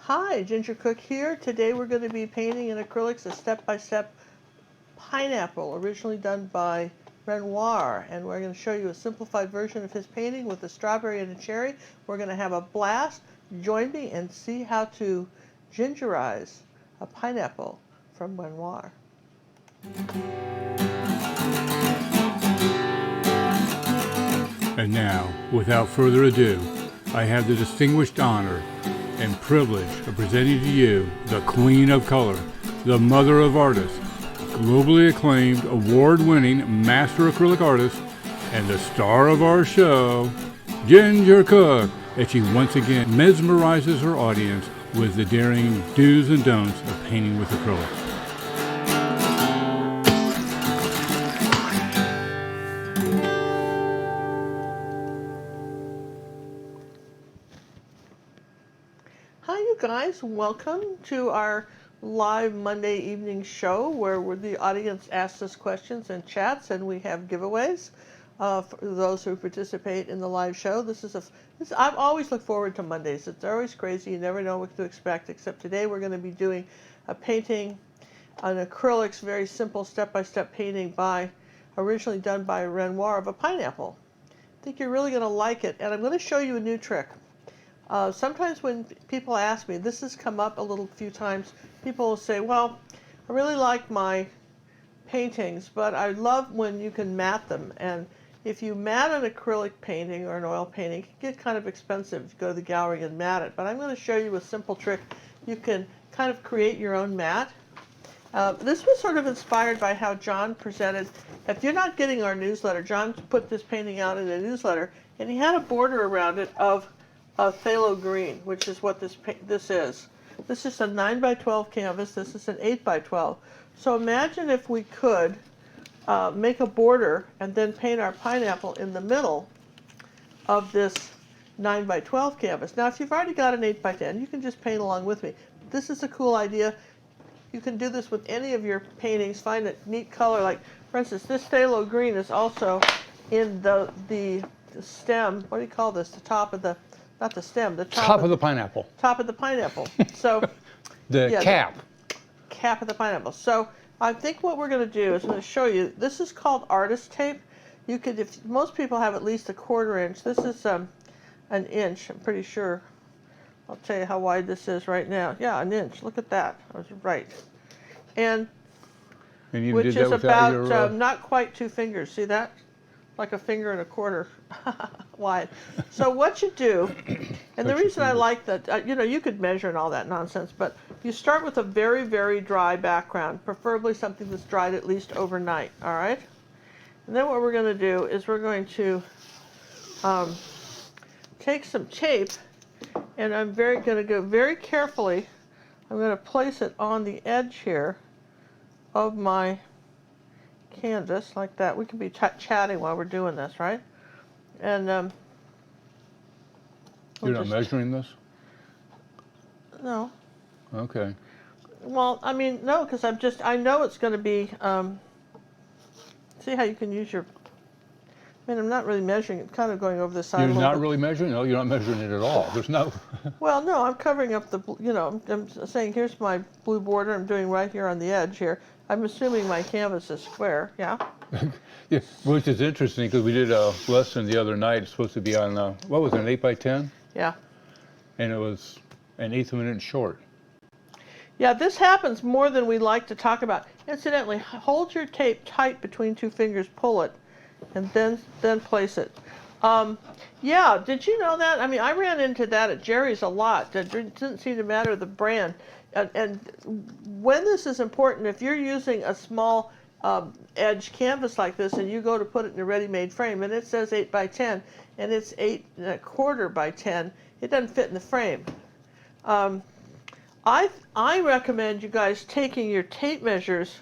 Hi, Ginger Cook here. Today we're going to be painting in acrylics a step-by-step pineapple, originally done by Renoir, and we're going to show you a simplified version of his painting with a strawberry and a cherry. We're going to have a blast. Join me and see how to gingerize a pineapple from Renoir. And now, without further ado, I have the distinguished honor and privilege of presenting to you the Queen of Color, the Mother of Artists, globally acclaimed, award-winning master acrylic artist, and the star of our show, Ginger Cook, as she once again mesmerizes her audience with the daring do's and don'ts of painting with acrylics. Hi you guys, welcome to our live Monday evening show where the audience asks us questions and chats, and we have giveaways for those who participate in the live show. I've always looked forward to Mondays. It's always crazy. You never know what to expect, except today we're going to be doing a painting on acrylics, very simple step-by-step painting originally done by Renoir of a pineapple. I think you're really going to like it, and I'm going to show you a new trick. Sometimes when people ask me, this has come up a few times, people will say, well, I really like my paintings, but I love when you can matte them. And if you matte an acrylic painting or an oil painting, it can get kind of expensive if you go to the gallery and matte it. But I'm going to show you a simple trick. You can kind of create your own matte. This was sort of inspired by how Jon presented. If you're not getting our newsletter, Jon put this painting out in a newsletter, and he had a border around it of phthalo green, which is what this is. This is a 9x12 canvas. This is an 8x12. So imagine if we could make a border and then paint our pineapple in the middle of this 9x12 canvas. Now, if you've already got an 8x10, you can just paint along with me. This is a cool idea. You can do this with any of your paintings. Find a neat color. Like, for instance, this phthalo green is also in the stem. What do you call this? The top of the Not the stem, the top of the pineapple. Top of the pineapple. So cap. The cap of the pineapple. So I think what we're going to do is I'm going to show you. This is called artist tape. You could, if most people have at least a 1/4 inch. This is an inch. I'm pretty sure. I'll tell you how wide this is right now. Yeah, an inch. Look at that. I was right. And you which did that is without about your, not quite 2 fingers. See that? Like a 1.25 wide. So what you do, and the reason I like that, you could measure and all that nonsense, but you start with a very, very dry background, preferably something that's dried at least overnight, all right? And then what we're going to do is we're going to take some tape, and I'm going to go very carefully. I'm going to place it on the edge here of my canvas like that. We can be chatting while we're doing this, right? And you're not measuring this? No. Okay. Well, I mean, no, because I know it's going to be, see how you can use your, I'm not really measuring it, kind of going over the side a little bit. You're not really measuring? No, you're not measuring it at all. There's no... Well, no, I'm covering up the, I'm saying here's my blue border. I'm doing right here on the edge here. I'm assuming my canvas is square, yeah? Yeah, which is interesting because we did a lesson the other night. It's supposed to be on, what was it, an 8x10? Yeah. And it was 1/8 of an inch short. Yeah, this happens more than we like to talk about. Incidentally, hold your tape tight between 2 fingers, pull it, and then place it. Yeah, did you know that? I mean, I ran into that at Jerry's a lot. It didn't seem to matter the brand. And when this is important, if you're using a small edge canvas like this and you go to put it in a ready-made frame and it says 8x10 and it's 8.25 by 10, it doesn't fit in the frame. I recommend you guys taking your tape measures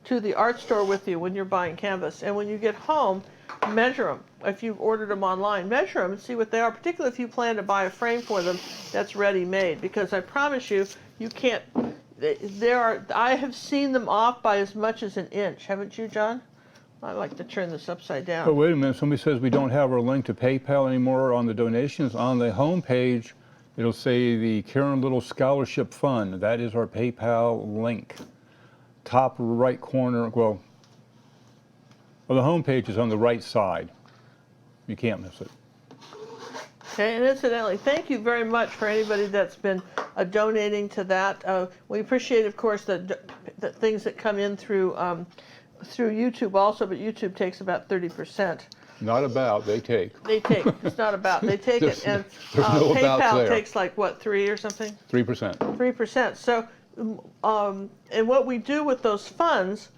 to the art store with you when you're buying canvas, and when you get home, measure them. If you've ordered them online, measure them and see what they are, particularly if you plan to buy a frame for them that's ready-made, because I promise you, you can't, I have seen them off by as much as an inch. Haven't you, Jon? I like to turn this upside down. But wait a minute, somebody says we don't have our link to PayPal anymore on the donations. On the home page, It'll say the Karen Little Scholarship Fund. That is our PayPal link. Top right corner, well, the homepage is on the right side. You can't miss it. Okay, and incidentally, thank you very much for anybody that's been donating to that. We appreciate, of course, the things that come in through YouTube also, but YouTube takes about 30%. Not about, they take. They take. It's not about. They take it, and there's no about PayPal there. takes like what, 3 or something? 3%. 3%. So, and what we do with those funds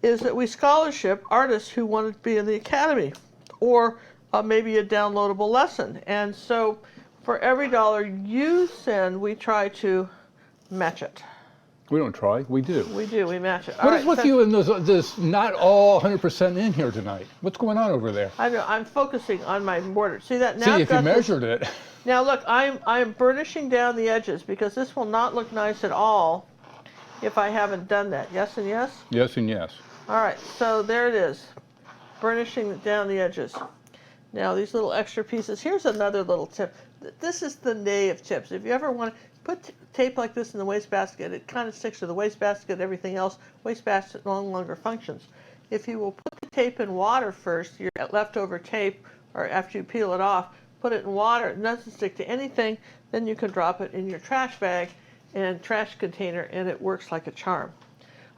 is that we scholarship artists who want to be in the academy, or maybe a downloadable lesson. And so, for every dollar you send, we try to match it. We don't try, we do. We do. We match it. What is with you and this not all 100% in here tonight? What's going on over there? I know. I'm focusing on my border. See that now? See, if you measured it. Now look, I'm burnishing down the edges because this will not look nice at all if I haven't done that. Yes and yes? Yes and yes. All right, so there it is. Burnishing down the edges. Now these little extra pieces. Here's another little tip. This is the nay of tips. If you ever want to put tape like this in the wastebasket, it kind of sticks to the wastebasket, everything else. Wastebasket no longer functions. If you will put the tape in water first, your leftover tape, or after you peel it off, put it in water, it doesn't stick to anything, then you can drop it in your trash bag and trash container, and it works like a charm.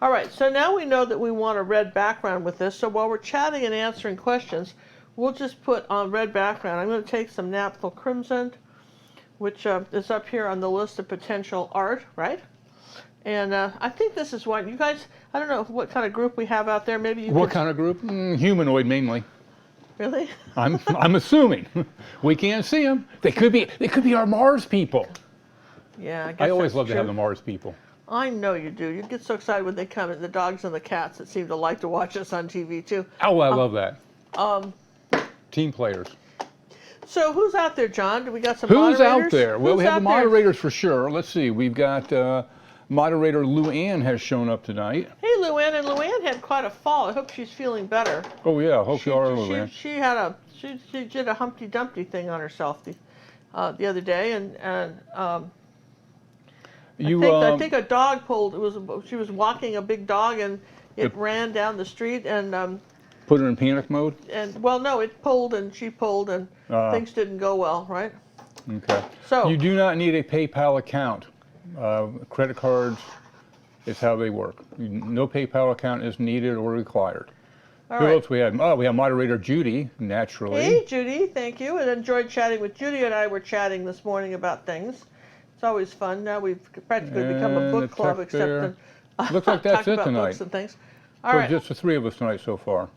All right, so now we know that we want a red background with this, so while we're chatting and answering questions, we'll just put on red background. I'm going to take some Naphtha Crimson, which is up here on the list of potential art, right? And I think this is one. You guys, I don't know what kind of group we have out there. Maybe you What kind of group? Humanoid mainly. Really? I'm assuming. We can't see them. They could be our Mars people. Yeah, I guess I always that's love to true. have the Mars people. I know you do. You get so excited when they come, and the dogs and the cats that seem to like to watch us on TV too. Oh, I love that. Team players. So who's out there, John? Do we got some Who's moderators? out there? Well, Who's we have the out there? moderators for sure. Let's see. We've got moderator Lou Ann has shown up tonight. Hey, Luann, and Luann had quite a fall. I hope she's feeling better. Oh yeah, hope you are, Lou Ann. She did a Humpty Dumpty thing on herself the other day, and I think a dog pulled. She was walking a big dog, and it ran down the street, and put her in panic mode. And well, no, it pulled, and she pulled, and things didn't go well, right? Okay. So You do not need a PayPal account. Credit cards is how they work. No PayPal account is needed or required. all Who right. else we have? Oh, we have moderator Judy, naturally. Hey, Judy, thank you, and enjoyed chatting with Judy. And I were chatting this morning about things. It's always fun. Now we've practically become a And book the club, text except there. in Looks like that's talking it about tonight. books and things. All So right. just the three of us tonight so far.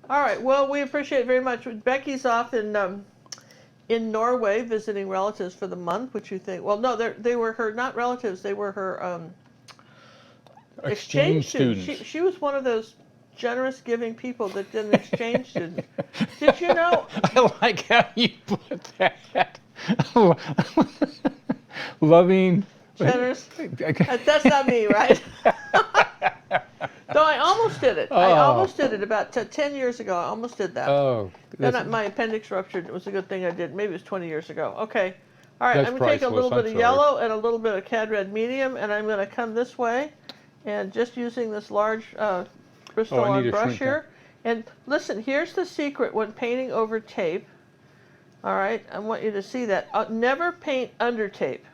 All right. Well, we appreciate it very much. Becky's off in Norway visiting relatives for the month. Which you think? Well, no, they were her not relatives. They were her exchange students. She was one of those generous, giving people that did an exchange student. Did you know? I like how you put that. Loving. Generous. That's not me, right? Though I almost did it. I almost did it about 10 years ago. I almost did that. Oh. Then my appendix ruptured. It was a good thing I did. Maybe it was 20 years ago. Okay. All right. That's I'm going to take a little priceless. bit I'm of sorry. yellow and a little bit of Cad Red Medium, and I'm going to come this way, and just using this large crystal Oh, I on need to brush shrink that. here. And listen, here's the secret when painting over tape. All right. I want you to see that. Never paint under tape.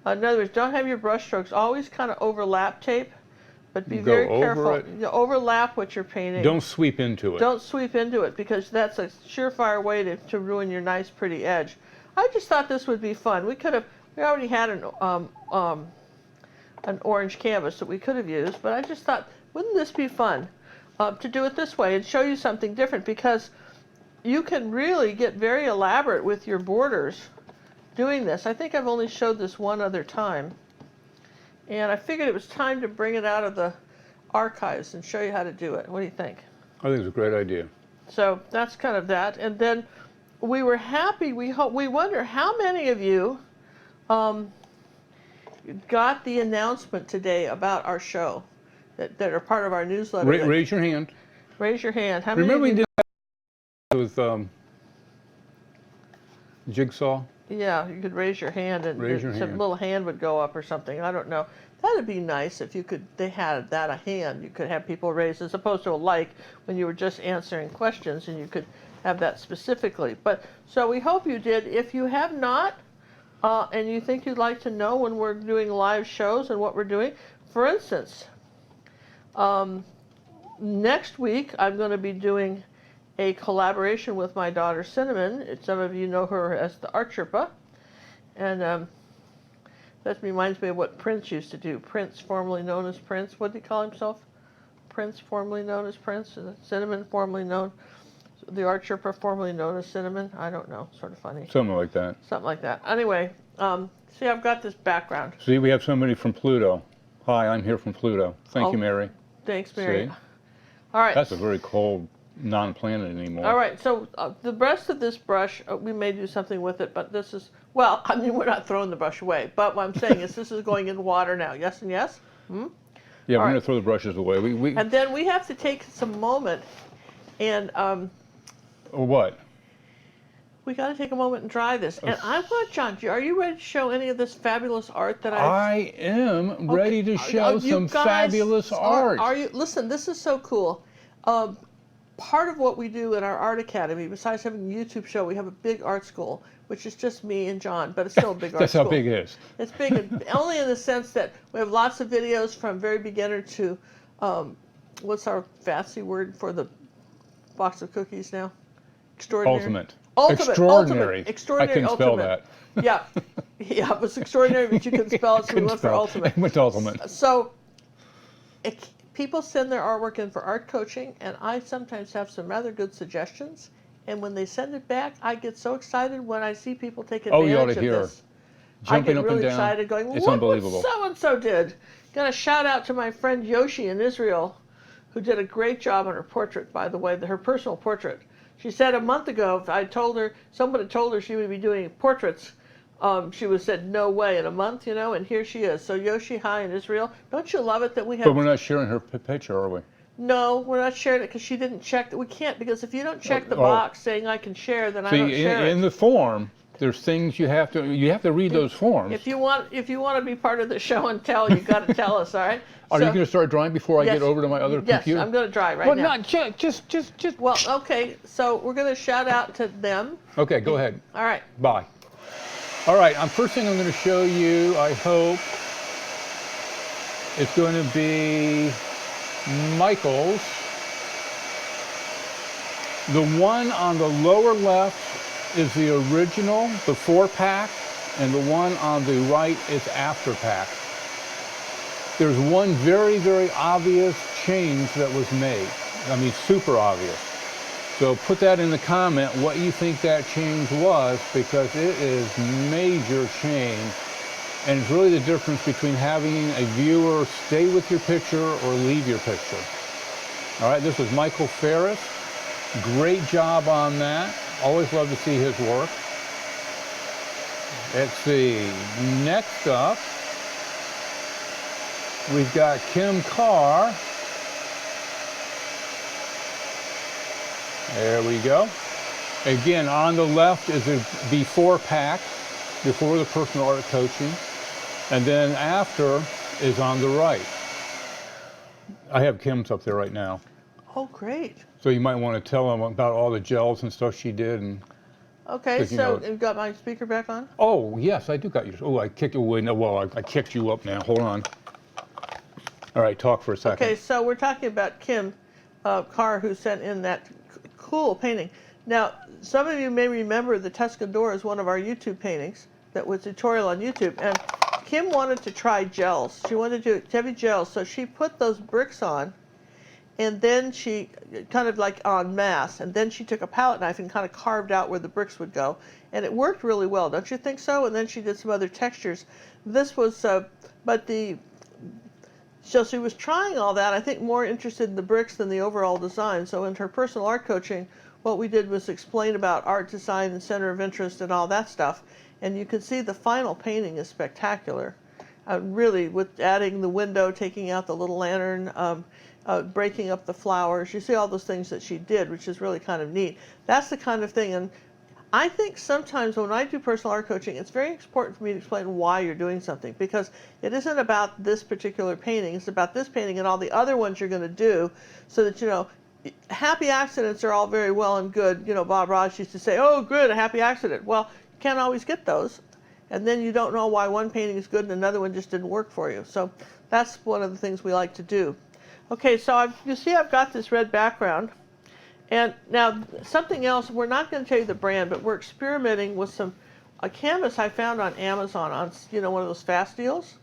In other words, don't have your brush strokes always kind of overlap tape, but be Go very over careful. it. You overlap what you're painting. Don't sweep into it. Don't sweep into it, because that's a surefire way to ruin your nice, pretty edge. I just thought this would be fun. We already had an orange canvas that we could have used, but I just thought, wouldn't this be fun to do it this way and show you something different, because you can really get very elaborate with your borders doing this. I think I've only showed this one other time, and I figured it was time to bring it out of the archives and show you how to do it. What do you think? I think it's a great idea. So that's kind of that. And then we were happy. We wonder how many of you got the announcement today about our show that are part of our newsletter. Raise your hand. Raise your hand. How many Remember of we you did that with Jigsaw? Yeah, you could raise your hand and Raise your some hand. little hand would go up or something. I don't know. That'd be nice if you could. They had that a hand. You could have people raise as opposed to a like when you were just answering questions, and you could have that specifically. But so we hope you did. If you have not, and you think you'd like to know when we're doing live shows and what we're doing, for instance, next week I'm going to be doing a collaboration with my daughter Cinnamon. Some of you know her as the Art Sherpa, and that reminds me of what Prince used to do. Prince, formerly known as Prince. What did he call himself? Prince, formerly known as Prince. Cinnamon, formerly known. The Art Sherpa, formerly known as Cinnamon. I don't know. Sort of funny. Something like that. Something like that. Anyway, see, I've got this background. See, we have somebody from Pluto. Hi, I'm here from Pluto. Thank you, Mary. Thanks, Mary. See? All right. That's a very cold non-planet anymore. All right, so the rest of this brush, we may do something with it, but this is, well, I mean, we're not throwing the brush away, but what I'm saying is this is going in water now. Yes and yes? Yeah, we're going to throw the brushes away. And then we have to take some moment and What? we got to take a moment and dry this. And I want, John, are you ready to show any of this fabulous art that I am ready to show some fabulous art. Are you? Listen, this is so cool. Part of what we do in our art academy, besides having a YouTube show, we have a big art school, which is just me and John, but it's still a big art school. That's how big it is. It's big, only in the sense that we have lots of videos from very beginner to, what's our fancy word for the box of cookies now? Extraordinary. Ultimate. Extraordinary. I can spell that. Yeah, yeah, it was extraordinary, but you couldn't spell it, so we went for ultimate. I went to ultimate. So, people send their artwork in for art coaching, and I sometimes have some rather good suggestions. And when they send it back, I get so excited when I see people take advantage you ought to of hear. this. Jumping I get up really and down. excited, going, It's "Look unbelievable. what so and so did." Got a shout out to my friend Yoshi in Israel, who did a great job on her portrait. By the way, her personal portrait. She said a month ago, someone had told her she would be doing portraits. She was said, no way, in a month, and here she is. So Yoshi, hi in Israel. Don't you love it that we have... But we're not sharing her picture, are we? No, we're not sharing it because she didn't check. We can't, because if you don't check the box saying I can share, then I don't share it. In the form, there's things you have to read those forms. If you want to be part of the show and tell, you got to tell us, all right? Are you going to start drawing before I get over to my other computer? Yes, I'm going to draw right now. Not just. Well, okay, so we're going to shout out to them. Okay, go ahead. All right. Bye. All right, first thing I'm going to show you, I hope, it's going to be Michael's. The one on the lower left is the original, the 4-pack, and the one on the right is after-pack. There's one very, very obvious change that was made. I mean, super obvious. So put that in the comment what you think that change was, because it is major change. And it's really the difference between having a viewer stay with your picture or leave your picture. All right, this is Michael Ferris. Great job on that. Always love to see his work. Let's see, next up, we've got Kim Carr. There we go. Again, on the left is a before-pack, before the personal art coaching, and then after is on the right. I have Kim's up there right now. Oh, great. So you might want to tell them about all the gels and stuff she did. And okay, so you've got my speaker back on? Oh, yes, I do got yours. Oh, I kicked you away. No, well, I kicked you up now. Hold on. All right, talk for a second. Okay, so we're talking about Kim Carr, who sent in that cool painting. Now, some of you may remember the Tuscan Door is one of our YouTube paintings that was a tutorial on YouTube. And Kim wanted to try gels. She wanted to do heavy gels, so she put those bricks on, and then she kind of like en masse, and then she took a palette knife and kind of carved out where the bricks would go. And it worked really well, don't you think so? And then she did some other textures. This was, so she was trying all that, I think more interested in the bricks than the overall design. So in her personal art coaching, what we did was explain about art design and center of interest and all that stuff. And you can see the final painting is spectacular. Really, with adding the window, taking out the little lantern, breaking up the flowers. You see all those things that she did, which is really kind of neat. That's the kind of thing, and I think sometimes when I do personal art coaching, it's very important for me to explain why you're doing something, because it isn't about this particular painting. It's about this painting and all the other ones you're going to do, so that, you know, happy accidents are all very well and good. You know, Bob Ross used to say, oh, good, a happy accident. Well, you can't always get those. And then you don't know why one painting is good and another one just didn't work for you. So that's one of the things we like to do. Okay, so you see I've got this red background. And now something else, we're not going to tell you the brand, but we're experimenting with a canvas I found on Amazon on, you know, one of those fast deals.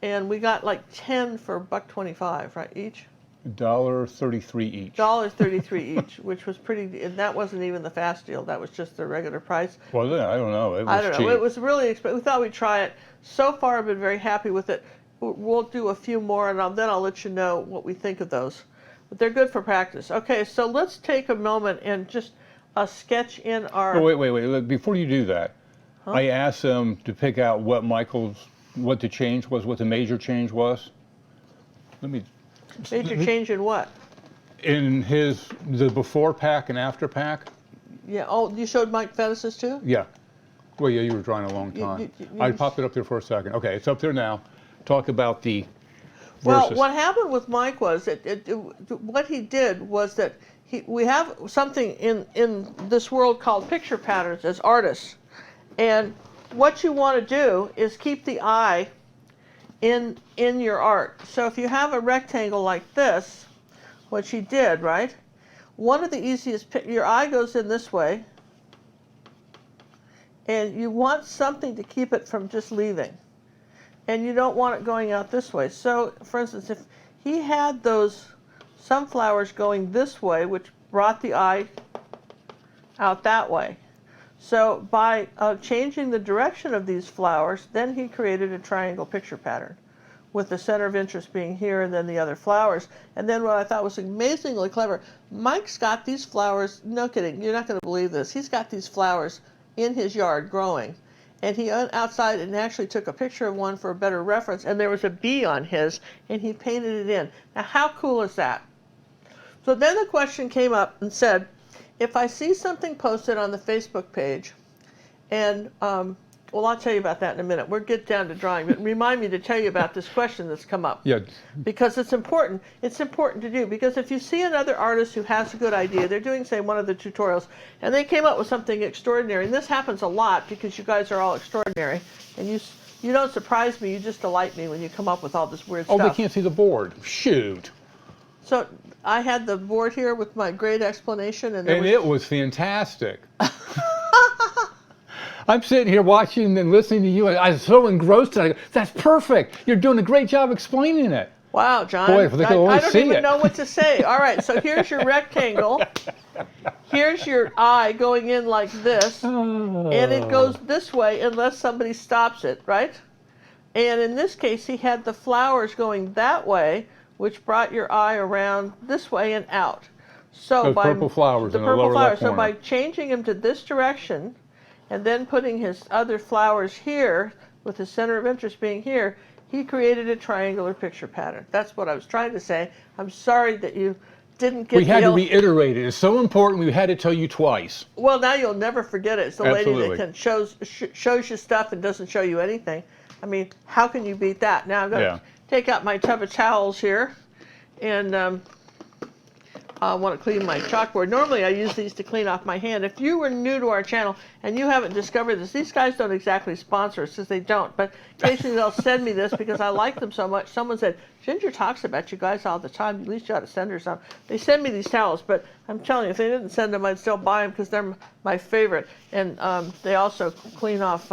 And we got like 10 for $1.25, right, each? $1.33 each. $1.33 each, which was pretty, and that wasn't even the fast deal. That was just the regular price. Well, yeah, I don't know. It was I don't know. cheap. It was really expensive. We thought we'd try it. So far, I've been very happy with it. We'll do a few more, and then I'll let you know what we think of those. But they're good for practice. Okay, so let's take a moment and just sketch in our... Oh, wait. Before you do that, I asked them to pick out what the change was, what the major change was. Let me... Major change in what? In the before pack and after pack. Yeah, oh, you showed Mike Fettis's too? Yeah. Well, yeah, you were drawing a long time. I popped it up there for a second. Okay, it's up there now. Talk about the Well, versus. what happened with Mike was what he did was that we have something in this world called picture patterns as artists, and what you want to do is keep the eye in your art. So if you have a rectangle like this, what he did, right? One of the easiest, your eye goes in this way, and you want something to keep it from just leaving. And you don't want it going out this way. So, for instance, if he had those sunflowers going this way, which brought the eye out that way. So by changing the direction of these flowers, then he created a triangle picture pattern, with the center of interest being here and then the other flowers. And then what I thought was amazingly clever, Mike's got these flowers, no kidding, you're not going to believe this, he's got these flowers in his yard growing. And he went outside and actually took a picture of one for a better reference, and there was a bee on his, and he painted it in. Now, how cool is that? So then the question came up and said, if I see something posted on the Facebook page, and, well, I'll tell you about that in a minute. We'll get down to drawing, but remind me to tell you about this question that's come up. Yeah. Because it's important. It's important to do, because if you see another artist who has a good idea, they're doing, say, one of the tutorials, and they came up with something extraordinary, and this happens a lot because you guys are all extraordinary, and you don't surprise me, you just delight me when you come up with all this weird stuff. Oh, they can't see the board. Shoot. So I had the board here with my great explanation, and it was fantastic. I'm sitting here watching and listening to you, and I was so engrossed. And I go, that's perfect. You're doing a great job explaining it. Wow, John. Boy, if they could only I don't see even it. know what to say. All right, so here's your rectangle. Here's your eye going in like this, and it goes this way unless somebody stops it, right? And in this case, he had the flowers going that way, which brought your eye around this way and out. So Those by purple flowers in the lower left so corner. by changing him to this direction, and then putting his other flowers here, with the center of interest being here, he created a triangular picture pattern. That's what I was trying to say. I'm sorry that you didn't get We had to reiterate it. It's so important, we had to tell you twice. Well, now you'll never forget it. It's the Absolutely. lady that can shows you stuff and doesn't show you anything. I mean, how can you beat that? Now I'm going to take out my tub of towels here, and I want to clean my chalkboard. Normally I use these to clean off my hand. If you were new to our channel and you haven't discovered this, these guys don't exactly sponsor us, because they don't, but occasionally they'll send me this because I like them so much. Someone said, Ginger talks about you guys all the time, at least you ought to send her some. They send me these towels, but I'm telling you, if they didn't send them, I'd still buy them because they're my favorite. And they also clean off,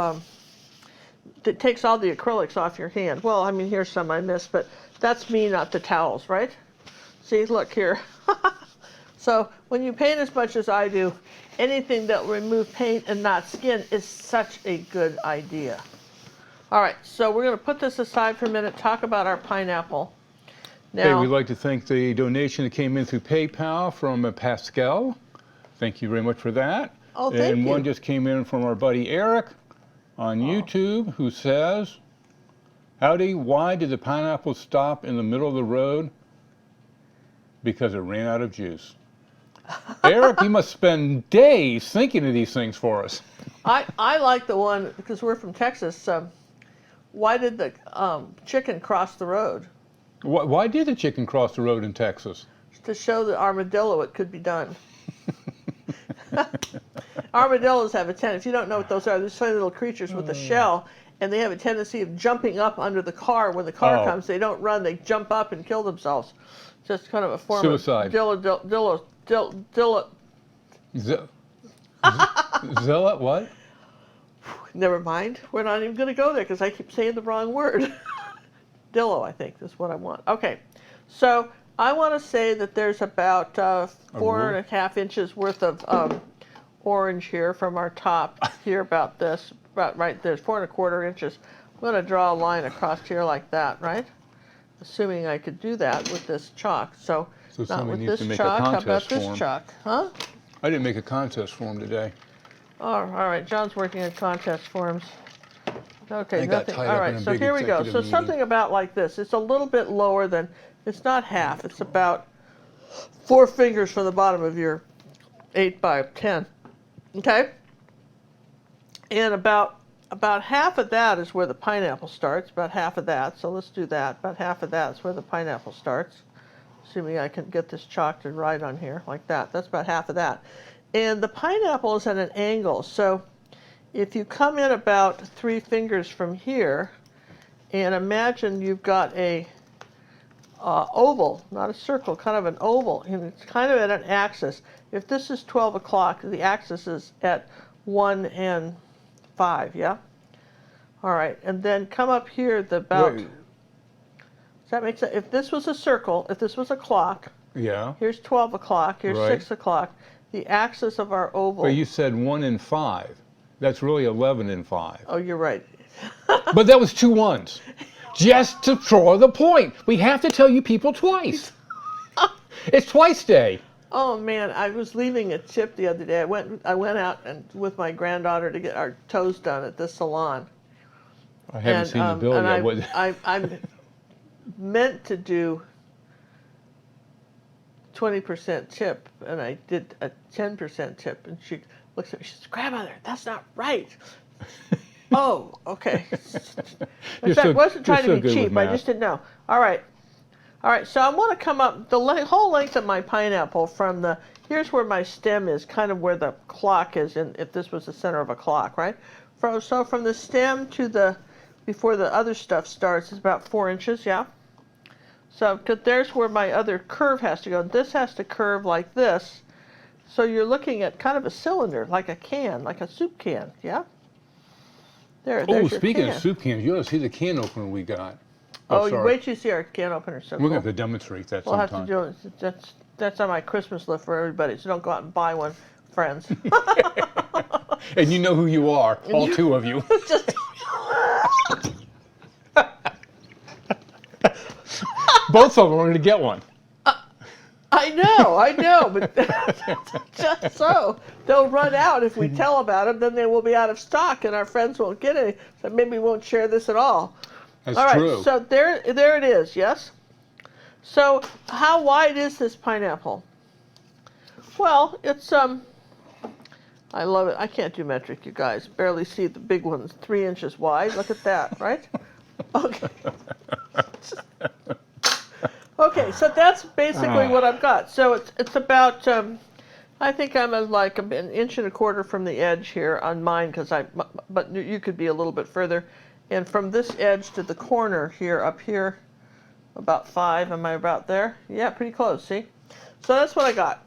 it takes all the acrylics off your hand. Well, I mean, here's some I missed, but that's me, not the towels, right? See, look here. So when you paint as much as I do, anything that will remove paint and not skin is such a good idea. All right, so we're going to put this aside for a minute, talk about our pineapple. Now, Hey, we'd like to thank the donation that came in through PayPal from Pascal. Thank you very much for that. Oh, thank and you. one just came in from our buddy Eric on YouTube, who says, howdy, why did the pineapple stop in the middle of the road? Because it ran out of juice. Eric, you must spend days thinking of these things for us. I like the one, because we're from Texas. Why did the chicken cross the road? Why did the chicken cross the road in Texas? To show the armadillo it could be done. Armadillos have a tendency, if you don't know what those are, they're funny little creatures with a shell, and they have a tendency of jumping up under the car. When the car comes, they don't run, they jump up and kill themselves. Just kind of a form Suicide. of Zilla, what? Never mind. We're not even going to go there because I keep saying the wrong word. Dillo, I think, is what I want. Okay, so I want to say that there's about 4.5 inches worth of orange here from our top here, about this, about right there, 4.25 inches. I'm going to draw a line across here like that, right? Assuming I could do that with this chalk. So not with this chalk. How about this chalk? Huh? I didn't make a contest form today. Oh, all right. John's working on contest forms. Okay, I got nothing. tied All up right, in a so big here we go. executive So meeting. something about like this. It's a little bit lower than, it's not half. It's about 4 fingers from the bottom of your 8 by 10. Okay? And about half of that is where the pineapple starts, about half of that. So let's do that. About half of that is where the pineapple starts. Assuming I can get this chalk to right on here, like that. That's about half of that. And the pineapple is at an angle. So if you come in about 3 fingers from here, and imagine you've got a oval, not a circle, kind of an oval, and it's kind of at an axis. If this is 12 o'clock, the axis is at 1 and 5, yeah? All right, and then come up here does that make sense? If this was a circle, if this was a clock, Yeah. here's 12 o'clock, here's Right. 6 o'clock, the axis of our oval. But you said 1 and 5. That's really 11 and 5. Oh, you're right. But that was 2 ones. Just to draw the point. We have to tell you people twice. It's twice day. Oh man, I was leaving a tip the other day. I went out and with my granddaughter to get our toes done at this salon. I haven't seen the bill yet. I'm meant to do 20% tip, and I did a 10% tip, and she looks at me, she says, "Grandmother, that's not right." Oh, okay. In fact, I wasn't trying to be cheap, I just didn't know. All right, so I want to come up the whole length of my pineapple from the, here's where my stem is, kind of where the clock is, and if this was the center of a clock, right? So from the stem to the, before the other stuff starts, is about 4 inches, yeah? So there's where my other curve has to go. This has to curve like this. So you're looking at kind of a cylinder, like a can, like a soup can, yeah? There's Oh, your speaking can. of soup cans, you ought to see the can opener we got. Oh, sorry. wait till you see our can opener. So We're cool. going to have to demonstrate that We'll have sometime. to do it. That's on my Christmas list for everybody, so don't go out and buy one, friends. And you know who you are, all 2 of you. Just Both of them are going to get one. I know, but just so. They'll run out if we tell about them, then they will be out of stock and our friends won't get any. So maybe we won't share this at all. That's all right, true. so there it is, yes? So how wide is this pineapple? Well, it's, I love it. I can't do metric, you guys. Barely see the big ones, 3 inches wide. Look at that, right? Okay. Okay, so that's basically what I've got. So it's about, I think I'm like an 1.25 inches from the edge here on mine, but you could be a little bit further. And from this edge to the corner here, up here, about 5. Am I about there? Yeah, pretty close, see? So that's what I got.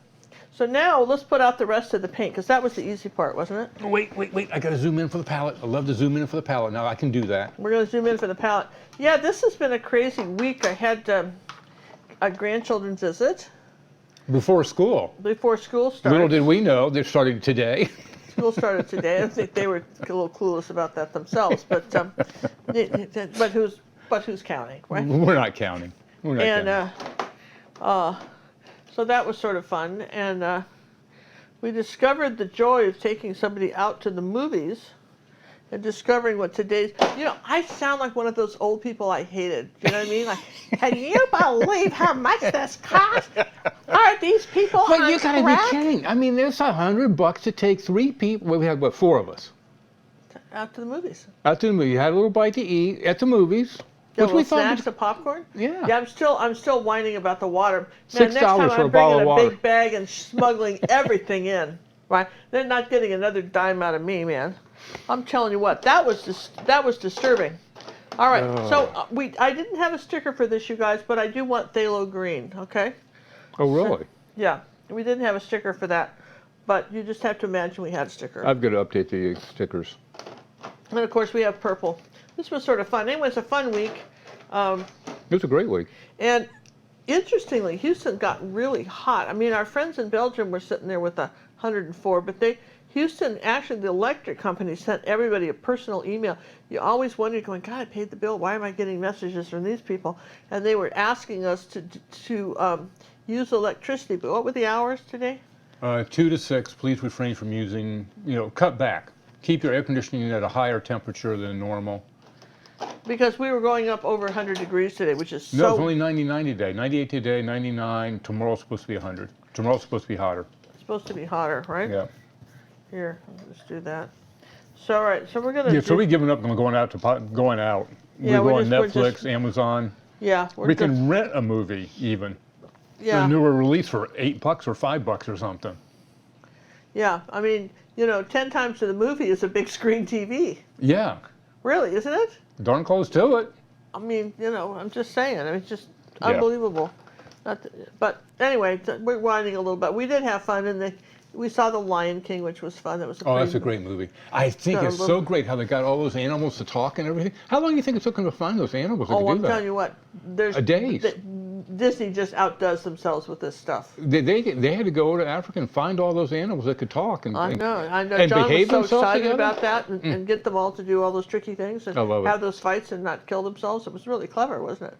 So now let's put out the rest of the paint, because that was the easy part, wasn't it? Wait. I got to zoom in for the palette. I love to zoom in for the palette. Now I can do that. We're going to zoom in for the palette. Yeah, this has been a crazy week. I had a grandchildren visit Before school. before school started. Little did we know, they're starting today. School started today. I think they were a little clueless about that themselves, but who's counting, right? We're not counting. We're not counting. So that was sort of fun, and we discovered the joy of taking somebody out to the movies and discovering what today's, I sound like one of those old people I hated. You know what I mean? Like, can you believe how much this cost? Are these people But on you gotta crack? be kidding. I mean, there's $100 to take 3 people. Well, we had, what, 4 of us. Out to the movies. Out to the movie. You had a little bite to eat at the movies. Yeah, Which we little thought snacks was, and popcorn. yeah. Yeah, I'm still whining about the water. $6 Next time for a I'm bottle bringing of a water. big bag and smuggling everything in. Right? They're not getting another dime out of me, man. I'm telling you what, that was disturbing. All right, so I didn't have a sticker for this, you guys, but I do want phthalo green. Okay? Oh, really? Yeah, we didn't have a sticker for that, but you just have to imagine we had a sticker. I've got to update the stickers. And of course we have purple. This was sort of fun. Anyway, it's a fun week. It was a great week. And interestingly, Houston got really hot. I mean, our friends in Belgium were sitting there with 104, but Houston, actually, the electric company sent everybody a personal email. You always wondered, going, God, I paid the bill. Why am I getting messages from these people? And they were asking us to use electricity. But what were the hours today? 2 to 6. Please refrain from using, cut back. Keep your air conditioning at a higher temperature than normal. Because we were going up over 100 degrees today, which is No, it's only 99 today. 98 today, 99. Tomorrow's supposed to be 100. Tomorrow's supposed to be hotter. It's supposed to be hotter, right? Yeah. Here, let's do that. So, all right, so we're going to Yeah, so we've given up on going out. Yeah, we go we're on just- Netflix, Amazon. Yeah, We can rent a movie even. yeah. A newer release for $8 or $5 or something. Yeah, I mean, 10 times to the movie is a big screen TV. Yeah. Really, isn't it? Darn close to it. I mean, I'm just saying. I mean, it's just Yeah. unbelievable. But anyway, we're winding a little bit. We did have fun, and we saw The Lion King, which was fun. That was Oh, that's a great movie. I think it's so great how they got all those animals to talk and everything. How long do you think it took them to find those animals that could Oh, do I'm that? telling you what. A days. Disney just outdoes themselves with this stuff. They had to go to Africa and find all those animals that could talk and I know. and John was behave so themselves excited together? about that and get them all to do all those tricky things and I love it. have those fights and not kill themselves. It was really clever, wasn't it?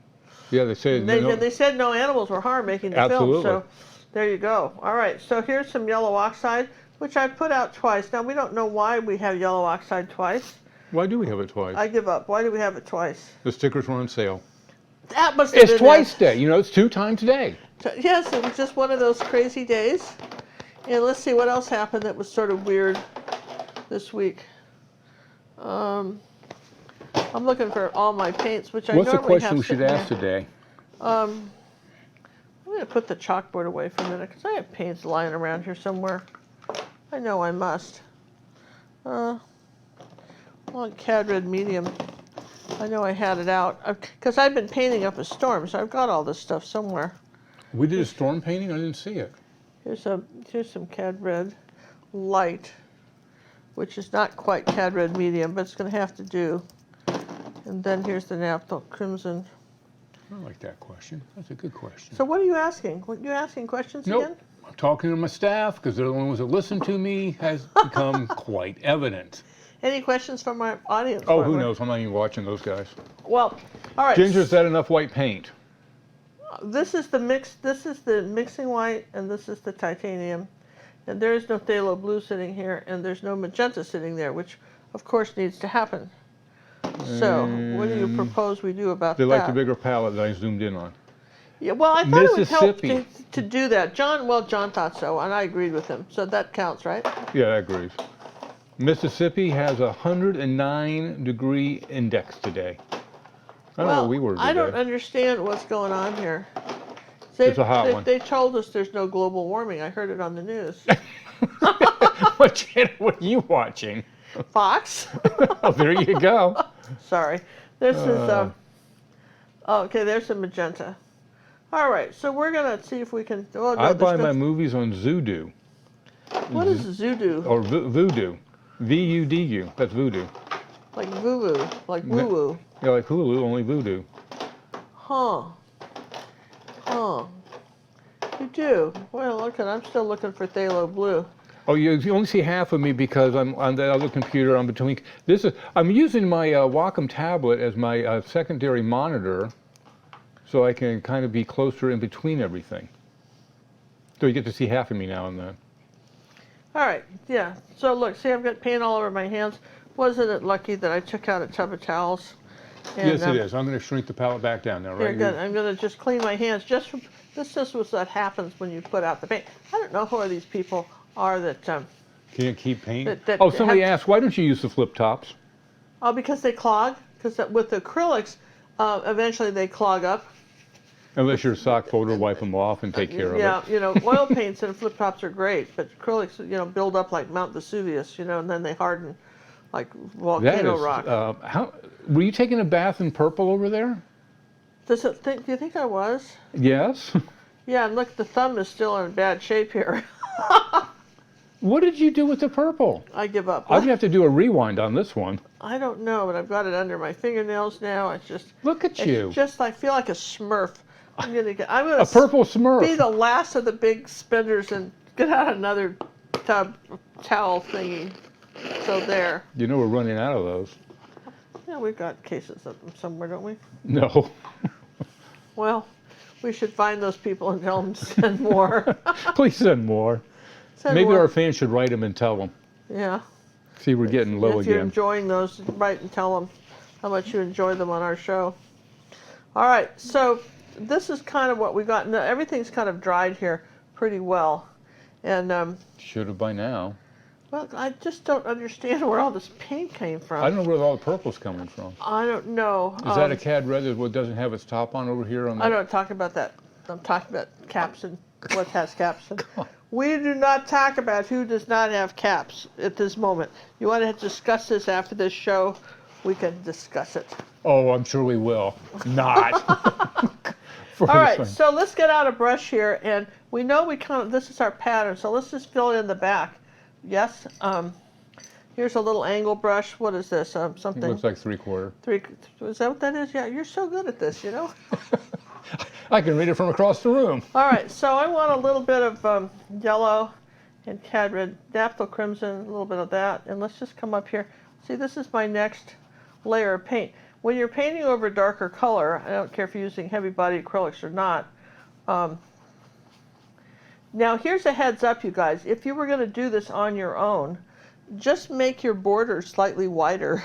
Yeah, they said They said no animals were harmed making the Absolutely. film. So there you go. All right. So here's some yellow oxide, which I put out twice. Now we don't know why we have yellow oxide twice. Why do we have it twice? I give up. Why do we have it twice? The stickers were on sale. That must have It's been twice a day. It's 2 times a day. Yes, it was just one of those crazy days. And let's see what else happened that was sort of weird this week. I'm looking for all my paints, which I What's the normally question have we should sitting ask there. today? I'm going to put the chalkboard away for a minute because I have paints lying around here somewhere. I know I must. On Cad Red Medium. I know I had it out because I've been painting up a storm, so I've got all this stuff somewhere. We did a storm painting? I didn't see it. Here's some Cad Red Light, which is not quite Cad Red Medium, but it's going to have to do. And then here's the Naphtha Crimson. I like that question. That's a good question. So what are you asking? What, you asking questions Nope. again? I'm talking to my staff because they're the ones that listen to me has become quite evident. Any questions from our audience? Oh, who Barbara? knows? I'm not even watching those guys. Well, all right. Ginger, is that enough white paint? This is the mix. This is the mixing white, and this is the titanium. And there is no phthalo blue sitting here, and there's no magenta sitting there, which, of course, needs to happen. So, what do you propose we do about They that? like the bigger palette that I zoomed in on. Yeah, well, I thought it would help Mississippi. to do that. John thought so, and I agreed with him. So that counts, right? Yeah, I agree. Mississippi has a 109-degree index today. I don't know where we were today. I don't understand what's going on here. It's a hot one. They told us there's no global warming. I heard it on the news. What channel were you watching? Fox? Oh, there you go. Sorry. This is, okay, there's some magenta. All right, so we're going to see if we can, oh, no, I buy there's my no- movies on Zudu, What is Zudu? or Voodoo. V-U-D-U, that's Voodoo. Like woo-woo, like woo-woo. Yeah, like Hulu, only Voodoo. Huh. You do? Well, look, I'm still looking for phthalo blue. Oh, you only see half of me because I'm on the other computer. I'm between. I'm using my Wacom tablet as my secondary monitor, so I can kind of be closer in between everything. So you get to see half of me now and then. All right, yeah. So look, see, I've got paint all over my hands. Wasn't it lucky that I took out a tub of towels And, Yes, it is. I'm going to shrink the palette back down now, Very right? good. I'm going to just clean my hands. This is what happens when you put out the paint. I don't know who these people are that. Can't keep paint. that Oh, somebody have- asked, why don't you use the flip tops? Oh, because they clog. Because with acrylics, eventually they clog up. Unless you're a sock folder, wipe them off and take care of it. Yeah, oil paints and flip tops are great, but acrylics, build up like Mount Vesuvius, and then they harden like volcano rock. How were you taking a bath in purple over there? Do you think I was? Yes. Yeah, and look, the thumb is still in bad shape here. What did you do with the purple? I give up. I'm gonna have to do a rewind on this one. I don't know, but I've got it under my fingernails now. Look at you. It's just I feel like a Smurf. I'm gonna A purple be Smurf. the last of the big spenders and get out another towel thingy. So there. You know we're running out of those. Yeah, we've got cases of them somewhere, don't we? No. Well, we should find those people and tell them to send more. Please send more. Send Maybe more. our fans should write them and tell them. Yeah. See, we're getting low If you're again. enjoying those, write and tell them how much you enjoy them on our show. All right, so this is kind of what we got. Now, everything's kind of dried here pretty well. And, Should have by now. well, I just don't understand where all this paint came from. I don't know where all the purple's coming from. I don't know. Is that a cad red that doesn't have its top on over here? On I the... don't talk about that. I'm talking about caps and what has caps. We do not talk about who does not have caps at this moment. You want to discuss this after this show? We can discuss it. Oh, I'm sure we will. Not. All right, so let's get out a brush here, and we know this is our pattern, so let's just fill it in the back. Yes. Here's a little angle brush. What is this? Something. It looks like 3/4. Is that what that is? Yeah, you're so good at this, I can read it from across the room. All right, so I want a little bit of yellow and cad red, daffodil crimson, a little bit of that, and let's just come up here. See, this is my next layer of paint. When you're painting over darker color, I don't care if you're using heavy body acrylics or not. Now, here's a heads up, you guys. If you were going to do this on your own, just make your border slightly wider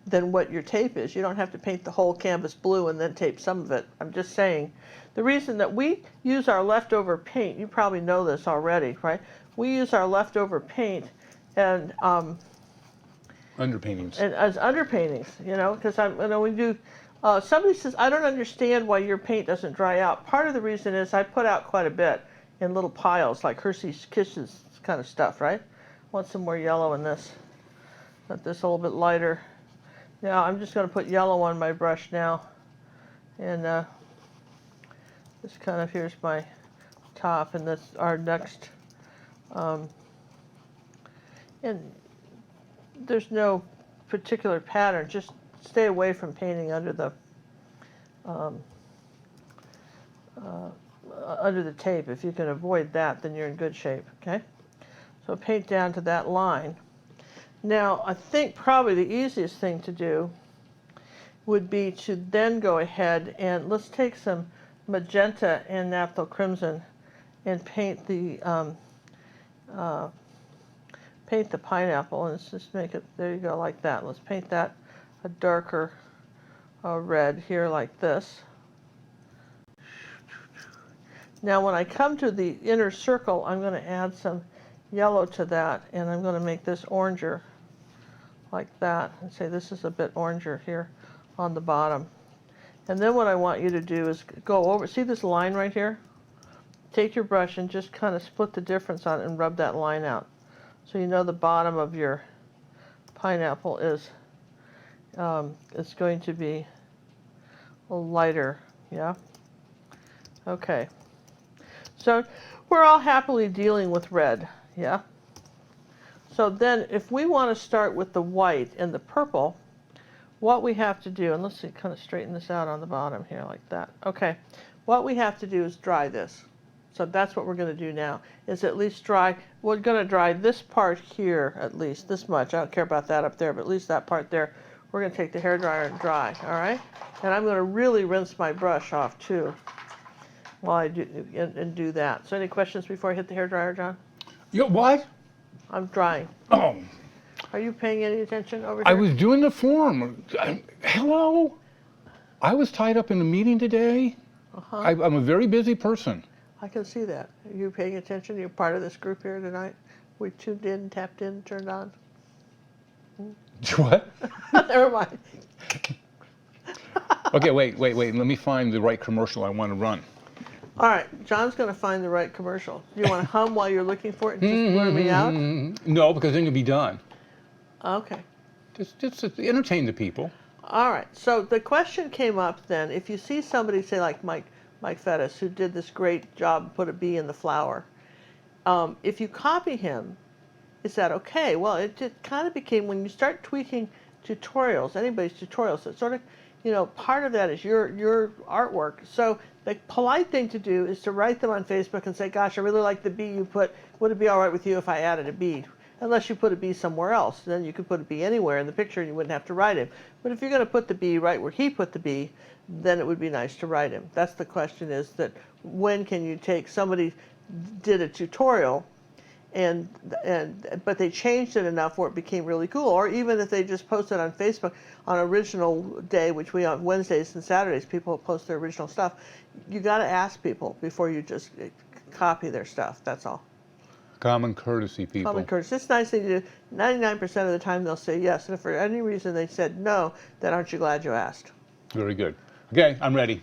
than what your tape is. You don't have to paint the whole canvas blue and then tape some of it. I'm just saying. The reason that we use our leftover paint, you probably know this already, right? We use our leftover paint and Underpaintings. and as underpaintings, because we do. Somebody says, I don't understand why your paint doesn't dry out. Part of the reason is I put out quite a bit in little piles, like Hershey's Kisses kind of stuff, right? Want some more yellow in this. Let this a little bit lighter. Now I'm just going to put yellow on my brush now, and this kind of, here's my top, and that's our next. And there's no particular pattern. Just stay away from painting under the tape. If you can avoid that, then you're in good shape. Okay. So paint down to that line. Now, I think probably the easiest thing to do would be to then go ahead and let's take some magenta and naphthol crimson and paint the pineapple, and let's just make it, there you go, like that. Let's paint that a darker red here like this. Now when I come to the inner circle, I'm going to add some yellow to that, and I'm going to make this oranger like that, and say this is a bit oranger here on the bottom. And then what I want you to do is go over, see this line right here? Take your brush and just kind of split the difference on it and rub that line out. So you know the bottom of your pineapple is it's going to be a little lighter, yeah? Okay. So we're all happily dealing with red, yeah? So then if we want to start with the white and the purple, what we have to do, and let's see, kind of straighten this out on the bottom here like that. Okay, what we have to do is dry this. So that's what we're going to do now, is at least dry. We're going to dry this part here, at least, this much. I don't care about that up there, but at least that part there. We're going to take the hairdryer and dry, all right? And I'm going to really rinse my brush off, too, while I do, and do that. So any questions before I hit the hairdryer, John? You what? I'm drying. Oh, Are you paying any attention over here? I was doing the form. Hello? I was tied up in a meeting today. Uh-huh. I'm a very busy person. I can see that. Are you paying attention? You're part of this group here tonight? We tuned in, tapped in, turned on? What? Never mind. Okay, wait. Let me find the right commercial I want to run. All right, John's going to find the right commercial. Do you want to hum while you're looking for it and just blur me out? No, because then you'll be done. Okay. Just entertain the people. All right. So the question came up then, if you see somebody, say like Mike Fettis, who did this great job, put a bee in the flower, if you copy him, is that okay? Well, it kind of became, when you start tweaking tutorials, anybody's tutorials, it's sort of, part of that is your artwork. So the polite thing to do is to write them on Facebook and say, gosh, I really like the bee you put. Would it be all right with you if I added a bee? Unless you put a bee somewhere else. Then you could put a bee anywhere in the picture and you wouldn't have to write him. But if you're going to put the bee right where he put the bee, then it would be nice to write him. That's the question, is that when can you take, somebody did a tutorial but they changed it enough where it became really cool. Or even if they just posted on Facebook on original day, which we on Wednesdays and Saturdays, people post their original stuff. You got to ask people before you just copy their stuff. That's all. Common courtesy, people. Common courtesy. It's nice thing to do. 99% of the time they'll say yes. And if for any reason they said no, then aren't you glad you asked? Very good. Okay, I'm ready.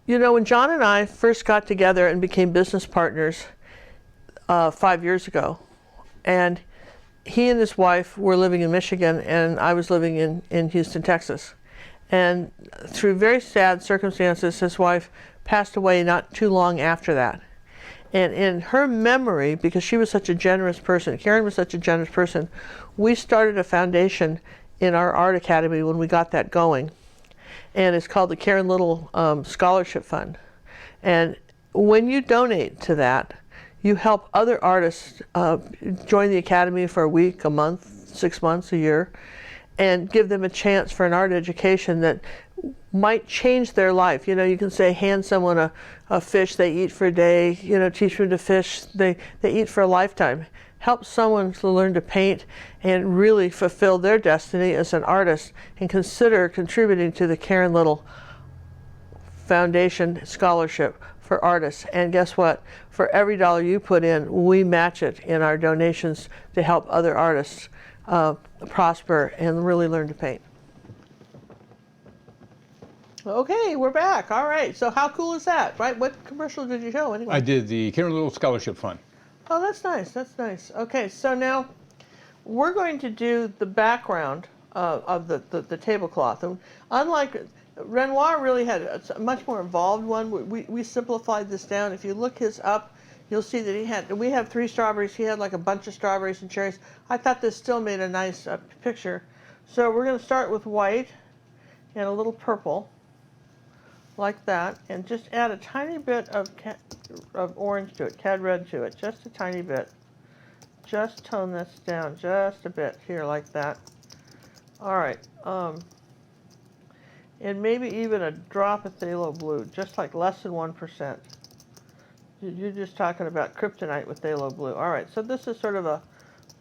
When John and I first got together and became business partners 5 years ago, and he and his wife were living in Michigan and I was living in Houston, Texas. And through very sad circumstances, his wife passed away not too long after that. And in her memory, because she was such a generous person, Karen was such a generous person, we started a foundation in our art academy when we got that going. And it's called the Karen Little Scholarship Fund. And when you donate to that, you help other artists join the academy for a week, a month, 6 months, a year, and give them a chance for an art education that might change their life. You can say, hand someone a fish they eat for a day, teach them to fish, they eat for a lifetime. Help someone to learn to paint and really fulfill their destiny as an artist, and consider contributing to the Karen Little Foundation Scholarship for Artists. And guess what? For every dollar you put in, we match it in our donations to help other artists prosper and really learn to paint. Okay, we're back. All right. So how cool is that, right? What commercial did you show anyway? I did the Karen Little Scholarship Fund. Oh, that's nice. That's nice. Okay, so now we're going to do the background of the tablecloth. And unlike Renoir, really had a much more involved one. We simplified this down. If you look his up, you'll see that we have 3 strawberries. He had like a bunch of strawberries and cherries. I thought this still made a nice picture. So we're going to start with white and a little purple, like that, and just add a tiny bit of orange to it, cad red to it, just a tiny bit. Just tone this down just a bit here, like that. All right, and maybe even a drop of phthalo blue, just like less than 1%. You're just talking about kryptonite with phthalo blue. All right, so this is sort of a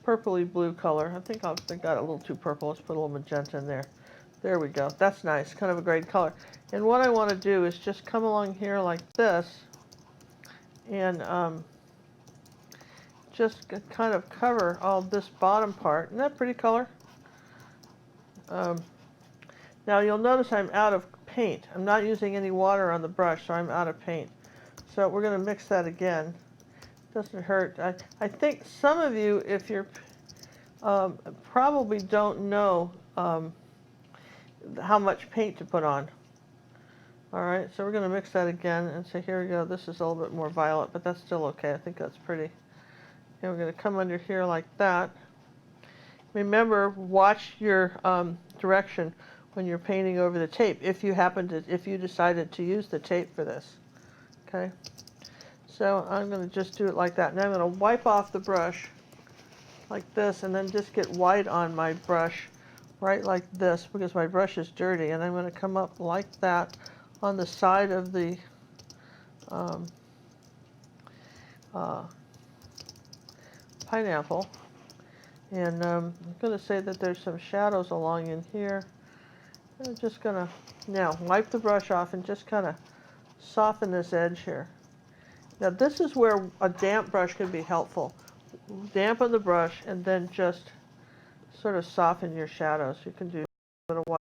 purpley blue color. I think I got a little too purple. Let's put a little magenta in there. There we go. That's nice, kind of a great color. And what I want to do is just come along here like this and just kind of cover all this bottom part. Isn't that pretty color? Now you'll notice I'm out of paint. I'm not using any water on the brush, so I'm out of paint. So we're going to mix that again. Doesn't hurt. I think some of you, if you're probably don't know how much paint to put on. All right, so we're going to mix that again, and so here we go. This is a little bit more violet, but that's still okay. I think that's pretty. And we're going to come under here like that. Remember, watch your direction when you're painting over the tape, if you decided to use the tape for this. Okay, so I'm going to just do it like that. Now I'm going to wipe off the brush like this, and then just get white on my brush, right like this, because my brush is dirty, and I'm going to come up like that on the side of the pineapple. And I'm going to say that there's some shadows along in here. I'm just gonna now wipe the brush off and just kind of soften this edge here. Now this is where a damp brush can be helpful. Dampen the brush and then just sort of soften your shadows. You can do a little white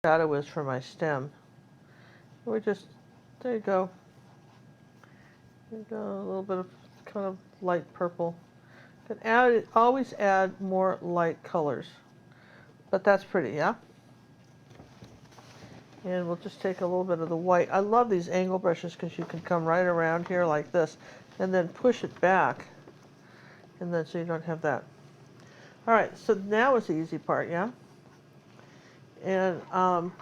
shadow is for my stem. We're just, there you go. There you go, a little bit of kind of light purple. You can add, always add more light colors. But that's pretty, yeah? And we'll just take a little bit of the white. I love these angle brushes because you can come right around here like this and then push it back. And then so you don't have that. All right, so now is the easy part, yeah? And I'm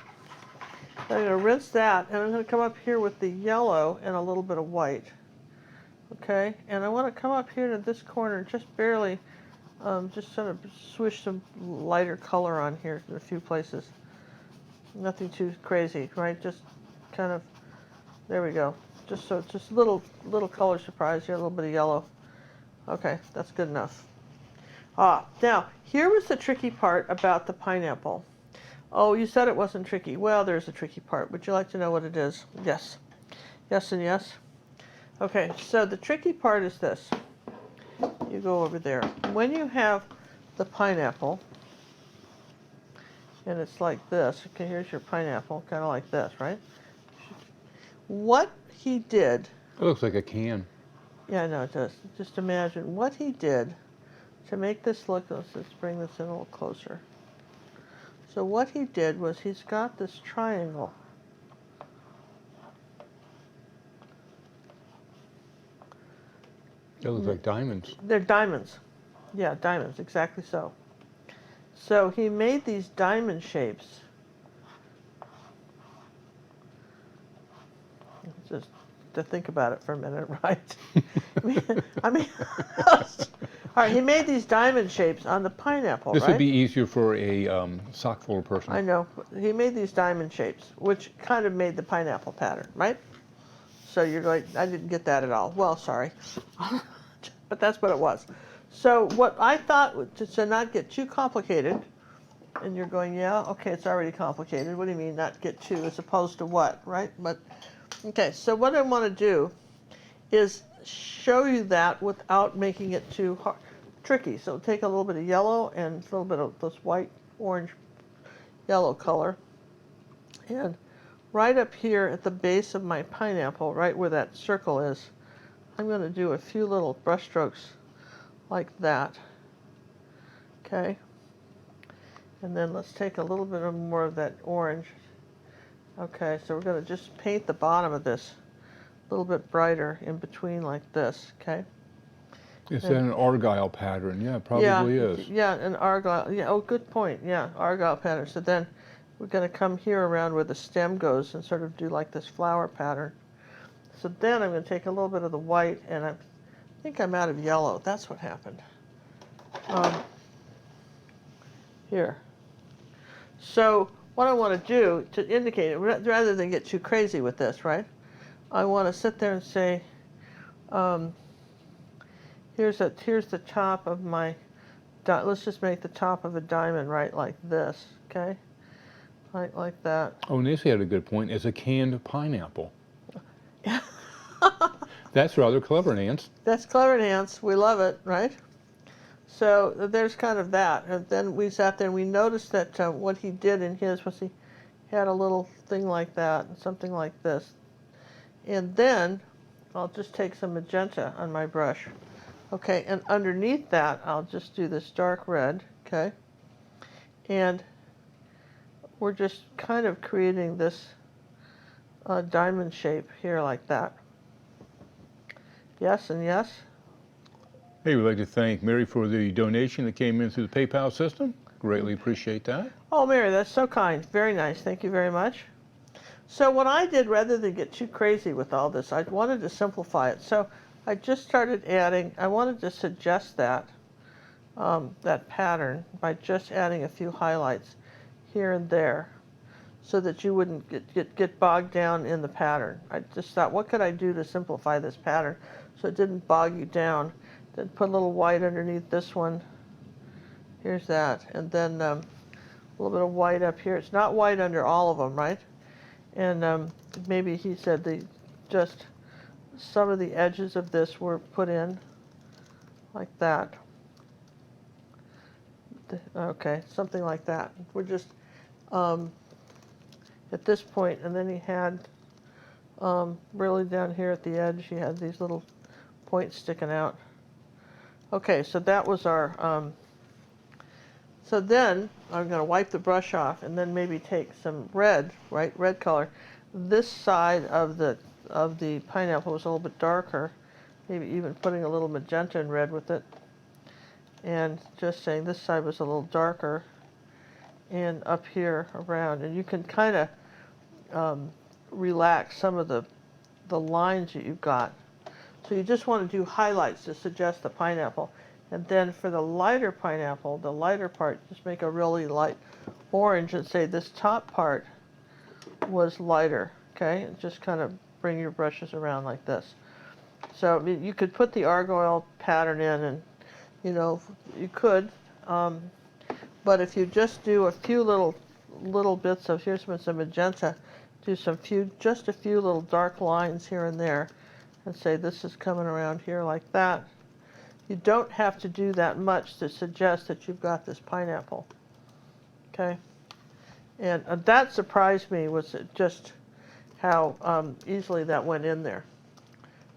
going to rinse that, and I'm going to come up here with the yellow and a little bit of white. Okay, and I want to come up here to this corner, just barely, just sort of swish some lighter color on here in a few places. Nothing too crazy, right? Just kind of, there we go. Just so, just little color surprise here, a little bit of yellow. Okay, that's good enough. Now, here was the tricky part about the pineapple. Oh, you said it wasn't tricky. Well, there's a tricky part. Would you like to know what it is? Yes. Yes and yes. Okay, so the tricky part is this. You go over there. When you have the pineapple, and it's like this. Okay, here's your pineapple, kind of like this, right? What he did... It looks like a can. Yeah, I know it does. Just imagine what he did to make this look... Let's bring this in a little closer. So what he did was he's got this triangle. It looks like diamonds. They're diamonds. Yeah, diamonds, exactly so. So he made these diamond shapes. Just to think about it for a minute, right? I mean all right, he made these diamond shapes on the pineapple, This right? would be easier for a sock full person. I know. He made these diamond shapes, which kind of made the pineapple pattern, right? So you're like, I didn't get that at all. Well, sorry. But that's what it was. So what I thought, to not get too complicated, and you're going, yeah, okay, it's already complicated. What do you mean not get too, as opposed to what, right? But, okay, so what I want to do is show you that without making it too hard, tricky. So take a little bit of yellow and a little bit of this white, orange, yellow color. And right up here at the base of my pineapple, right where that circle is, I'm going to do a few little brush strokes like that. Okay. And then let's take a little bit more of that orange. Okay, so we're going to just paint the bottom of this a little bit brighter in between like this, okay? Is that an argyle pattern? Yeah, it probably is. Yeah, an argyle. Yeah, oh, good point. Yeah, argyle pattern. So then we're going to come here around where the stem goes and sort of do like this flower pattern. So then I'm going to take a little bit of the white, and I think I'm out of yellow. That's what happened. Here. So what I want to do to indicate it, rather than get too crazy with this, right? I want to sit there and say, here's the top of my, let's just make the top of a diamond right like this, okay? Like that. Oh, Nancy had a good point. It's a canned pineapple. That's rather clever, Nance. That's clever, Nance. We love it, right? So there's kind of that. And then we sat there and we noticed that what he did in his was he had a little thing like that and something like this. And then I'll just take some magenta on my brush. Okay, and underneath that, I'll just do this dark red, okay? And we're just kind of creating this diamond shape here like that. Yes and yes. Hey, we'd like to thank Mary for the donation that came in through the PayPal system. Greatly appreciate that. Oh, Mary, that's so kind. Very nice. Thank you very much. So what I did, rather than get too crazy with all this, I wanted to simplify it. So I just started adding, I wanted to suggest that, that pattern by just adding a few highlights here and there so that you wouldn't get bogged down in the pattern. I just thought, what could I do to simplify this pattern so it didn't bog you down? Then put a little white underneath this one. Here's that. And then little bit of white up here. It's not white under all of them, right? And maybe he said just some of the edges of this were put in like that. Okay, something like that. We're just at this point, and then he had really down here at the edge, he had these little points sticking out. Okay, so that was our, so then I'm going to wipe the brush off and then maybe take some red, right, red color. This side of the pineapple was a little bit darker, maybe even putting a little magenta and red with it. And just saying this side was a little darker, and up here around, and you can kind of relax some of the lines that you've got. So you just want to do highlights to suggest the pineapple. And then for the lighter pineapple, the lighter part, just make a really light orange and say this top part was lighter, okay? And just kind of bring your brushes around like this. So you could put the argyle pattern in, and you know, you could, but if you just do a few little bits of, here's some magenta, do just a few little dark lines here and there, and say this is coming around here like that. You don't have to do that much to suggest that you've got this pineapple, okay? And that surprised me, was just how easily that went in there,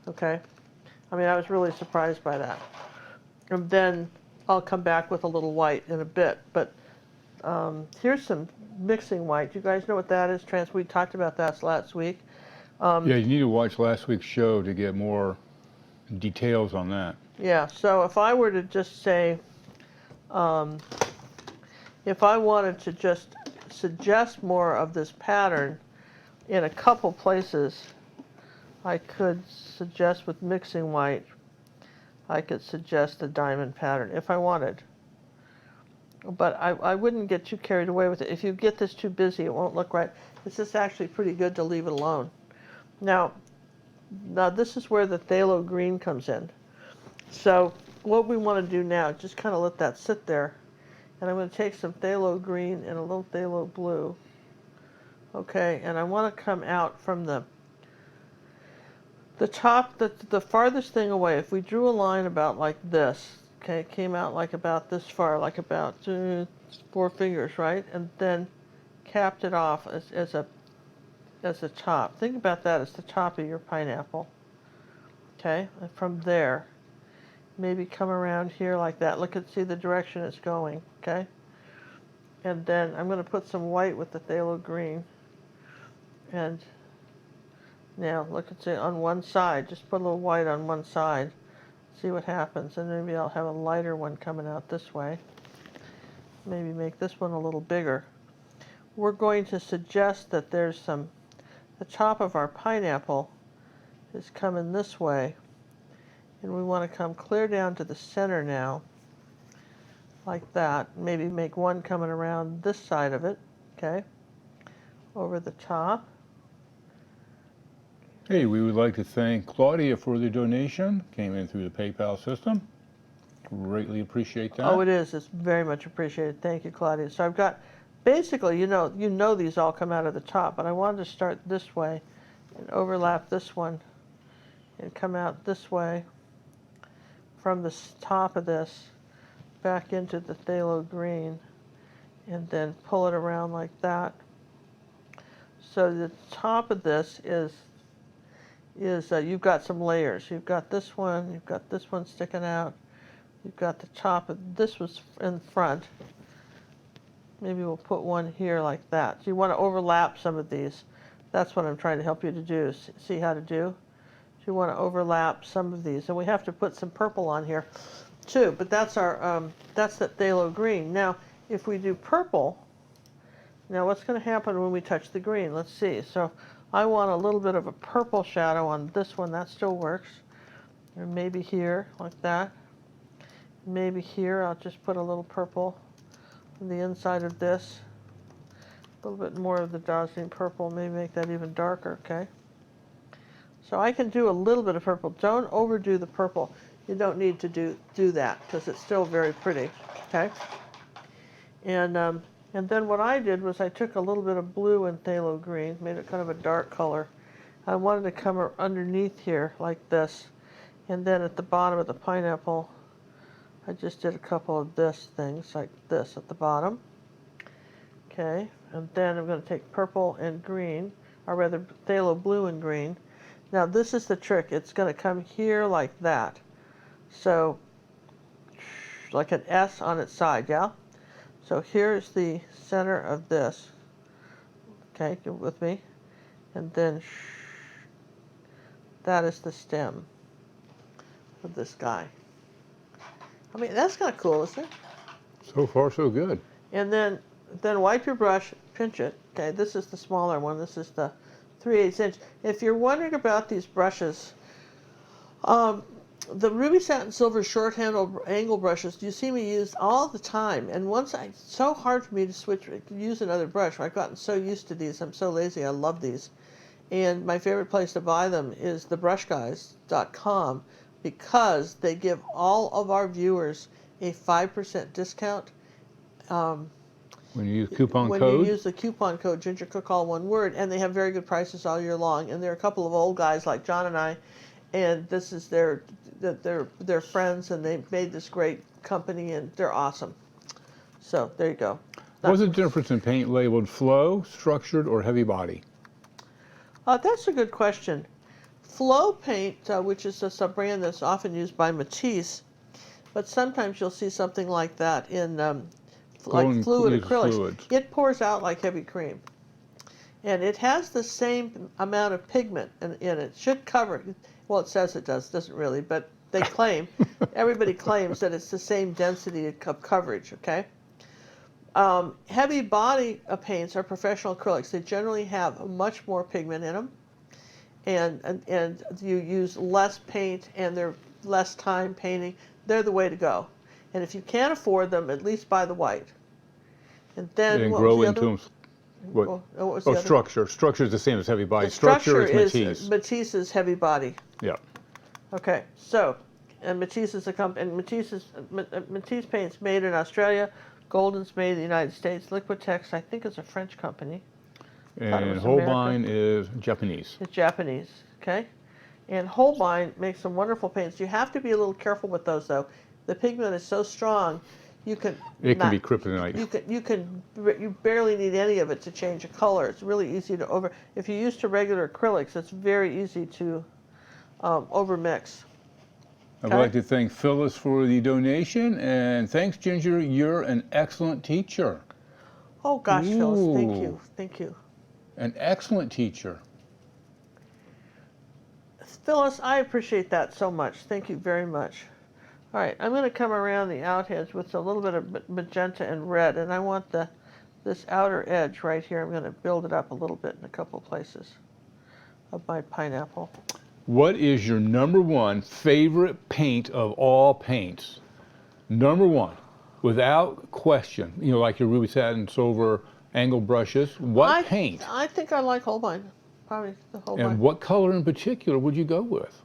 okay? I mean, I was really surprised by that. And then I'll come back with a little white in a bit, but here's some mixing white. You guys know what that is? We talked about that last week. Yeah, you need to watch last week's show to get more details on that. Yeah, so if I were to just say, if I wanted to just suggest more of this pattern in a couple places, I could suggest with mixing white, I could suggest the diamond pattern if I wanted. But I wouldn't get too carried away with it. If you get this too busy, it won't look right. It's just actually pretty good to leave it alone. Now this is where the phthalo green comes in. So what we want to do now, just kind of let that sit there. And I'm going to take some phthalo green and a little phthalo blue. Okay, and I want to come out from the top, the farthest thing away. If we drew a line about like this, okay, it came out like about this far, like about 4 fingers, right? And then capped it off as a top. Think about that as the top of your pineapple. Okay, and from there, maybe come around here like that. Look and see the direction it's going, okay? And then I'm going to put some white with the phthalo green. And now look and see on one side, just put a little white on one side. See what happens, and maybe I'll have a lighter one coming out this way. Maybe make this one a little bigger. We're going to suggest that there's the top of our pineapple is coming this way. And we want to come clear down to the center now, like that. Maybe make one coming around this side of it, okay, over the top. Hey, we would like to thank Claudia for the donation. Came in through the PayPal system. Greatly appreciate that. Oh, it is. It's very much appreciated. Thank you, Claudia. So I've got, basically, you know these all come out of the top, but I wanted to start this way and overlap this one and come out this way from the top of this back into the phthalo green, and then pull it around like that. So the top of this is you've got some layers. You've got this one sticking out. You've got the top of this was in front. Maybe we'll put one here like that. So you want to overlap some of these. That's what I'm trying to help you to do. See how to do? So you want to overlap some of these, and we have to put some purple on here too. But that's our that's that phthalo green. Now, if we do purple, now what's going to happen when we touch the green? Let's see. So I want a little bit of a purple shadow on this one. That still works. Or maybe here, like that. Maybe here, I'll just put a little purple on the inside of this. A little bit more of the dioxazine purple. Maybe make that even darker, okay? So I can do a little bit of purple. Don't overdo the purple. You don't need to do that because it's still very pretty, okay? And And then what I did was I took a little bit of blue and phthalo green, made it kind of a dark color. I wanted to come underneath here like this. And then at the bottom of the pineapple, I just did a couple of this things like this at the bottom. Okay, and then I'm going to take purple and green, or rather phthalo blue and green. Now this is the trick. It's going to come here like that. So, like an S on its side, yeah? So here's the center of this. Okay, get with me. And then that is the stem of this guy. I mean, that's kind of cool, isn't it? So far, so good. And then wipe your brush, pinch it. Okay, this is the smaller one. This is the 3/8 inch. If you're wondering about these brushes, the ruby satin silver short handle angle brushes you see me use all the time. And once it's so hard for me to use another brush. I've gotten so used to these. I'm so lazy. I love these. And my favorite place to buy them is thebrushguys.com because they give all of our viewers a 5% discount. When you use coupon when code? you use the coupon code gingercook, all one word, and they have very good prices all year long. And they're a couple of old guys like John and I, and this is they're friends, and they made this great company, and they're awesome. So there you go. What's the difference in paint labeled flow, structured, or heavy body? That's a good question. Flow paint, which is a brand that's often used by Matisse, but sometimes you'll see something like that in like fluid acrylics. Fluids. It pours out like heavy cream. And it has the same amount of pigment in it. It should cover, well, it says it doesn't really, but they claim, everybody claims that it's the same density of coverage, okay? Heavy body paints are professional acrylics. They generally have much more pigment in them, and you use less paint, and they're less time painting. They're the way to go. And if you can't afford them, at least buy the white. And then And what grow was the into other? them. What? What was the other? Structure. Structure is the same as heavy body. The Structure is is Matisse. Matisse's heavy body. Yeah. Okay, so, and Matisse is a company, and Matisse paint's made in Australia, Golden's made in the United States, Liquitex I think is a French company. And was Holbein is Japanese. It's Japanese, okay? And Holbein makes some wonderful paints. You have to be a little careful with those though. The pigment is so strong, you can It can be kryptonite. you barely need any of it to change a color. It's really easy to if you use to regular acrylics, it's very easy to overmix. I would like to thank Phyllis for the donation, and thanks, Ginger. You're an excellent teacher. Oh gosh, Phyllis, thank Ooh. you, thank you. An excellent teacher. Phyllis, I appreciate that so much. Thank you very much. All right, I'm going to come around the outheads with a little bit of magenta and red, and I want this outer edge right here. I'm going to build it up a little bit in a couple places of my pineapple. What is your number one favorite paint of all paints? Number one, without question. You know, like your ruby satin silver angle brushes. What paint? I think I like Holbein. Probably the Holbein. And what color in particular would you go with?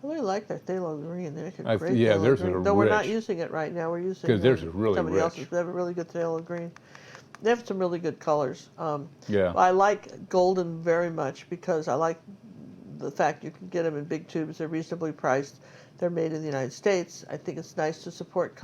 I really like their phthalo green. They make a great yeah, phthalo theirs green. are Though we're not rich. using it right now. We're using 'Cause theirs are really somebody rich. else's. They have a really good phthalo green. They have some really good colors. Yeah. I like golden very much because I like the fact you can get them in big tubes. They're reasonably priced. They're made in the United States. I think it's nice to support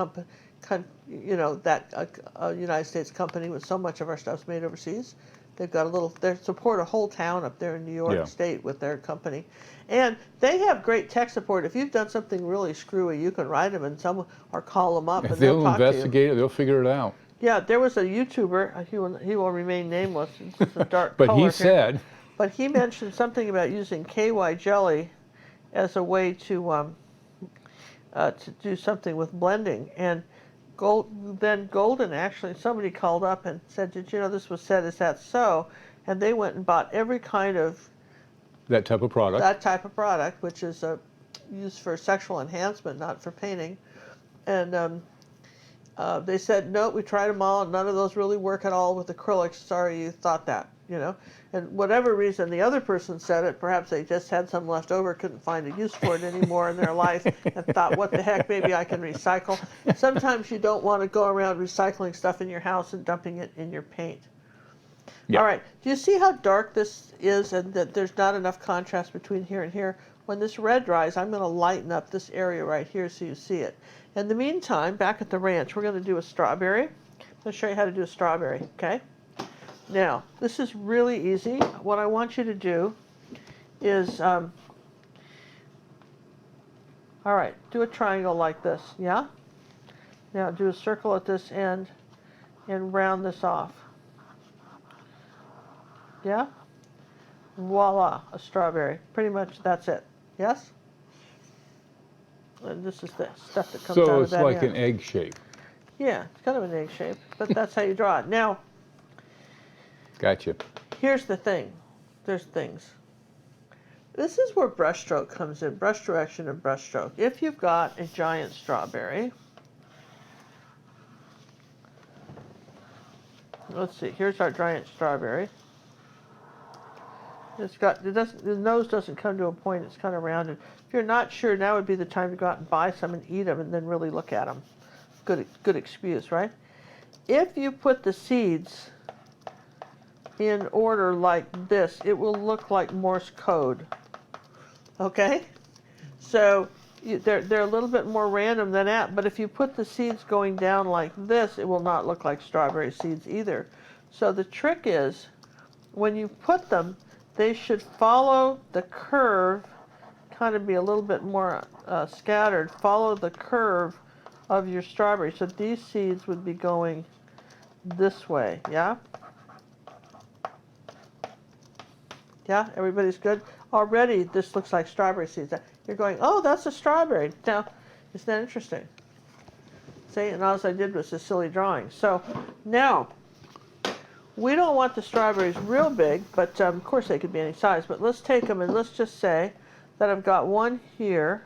United States company when so much of our stuff's made overseas. They've got they support a whole town up there in New York State with their company. And they have great tech support. If you've done something really screwy, you can write them and or call them up If and they'll talk investigate it, they'll figure it out. Yeah, there was a YouTuber, he will remain nameless, it's a dark But color he here. said, But he mentioned something about using KY jelly as a way to do something with blending. And then Golden, actually, somebody called up and said, did you know this was said, is that so? And they went and bought every kind of that type of product. Which is used for sexual enhancement, not for painting. And they said, no, we tried them all, and none of those really work at all with acrylics. Sorry you thought that. you know. And whatever reason the other person said it, perhaps they just had some left over, couldn't find a use for it anymore in their life, and thought, what the heck, maybe I can recycle. Sometimes you don't want to go around recycling stuff in your house and dumping it in your paint. Yeah. All right, do you see how dark this is and that there's not enough contrast between here and here? When this red dries, I'm going to lighten up this area right here so you see it. In the meantime, back at the ranch, we're going to do a strawberry. I'm going to show you how to do a strawberry, okay? Now, this is really easy. What I want you to do is, all right, do a triangle like this, yeah? Now do a circle at this end and round this off. Yeah? Voila, a strawberry. Pretty much that's it. Yes? And this is the stuff that comes out So of it's that like end. an egg shape. Yeah, it's kind of an egg shape, but that's how you draw it. Now, Gotcha. here's the thing. There's things. This is where brushstroke comes in, brush direction and brushstroke. If you've got a giant strawberry, let's see, here's our giant strawberry. The nose doesn't come to a point, it's kind of rounded. If you're not sure, now would be the time to go out and buy some and eat them and then really look at them. Good excuse, right? If you put the seeds in order like this, it will look like Morse code. Okay? So they're a little bit more random than that, but if you put the seeds going down like this, it will not look like strawberry seeds either. So the trick is, when you put them, they should follow the curve, kind of be a little bit more scattered, follow the curve of your strawberry. So these seeds would be going this way, yeah? Yeah, everybody's good? Already this looks like strawberry seeds. You're going, oh, that's a strawberry. Now, isn't that interesting? See, and all I did was a silly drawing. So now, we don't want the strawberries real big, but of course they could be any size. But let's take them and let's just say that I've got one here.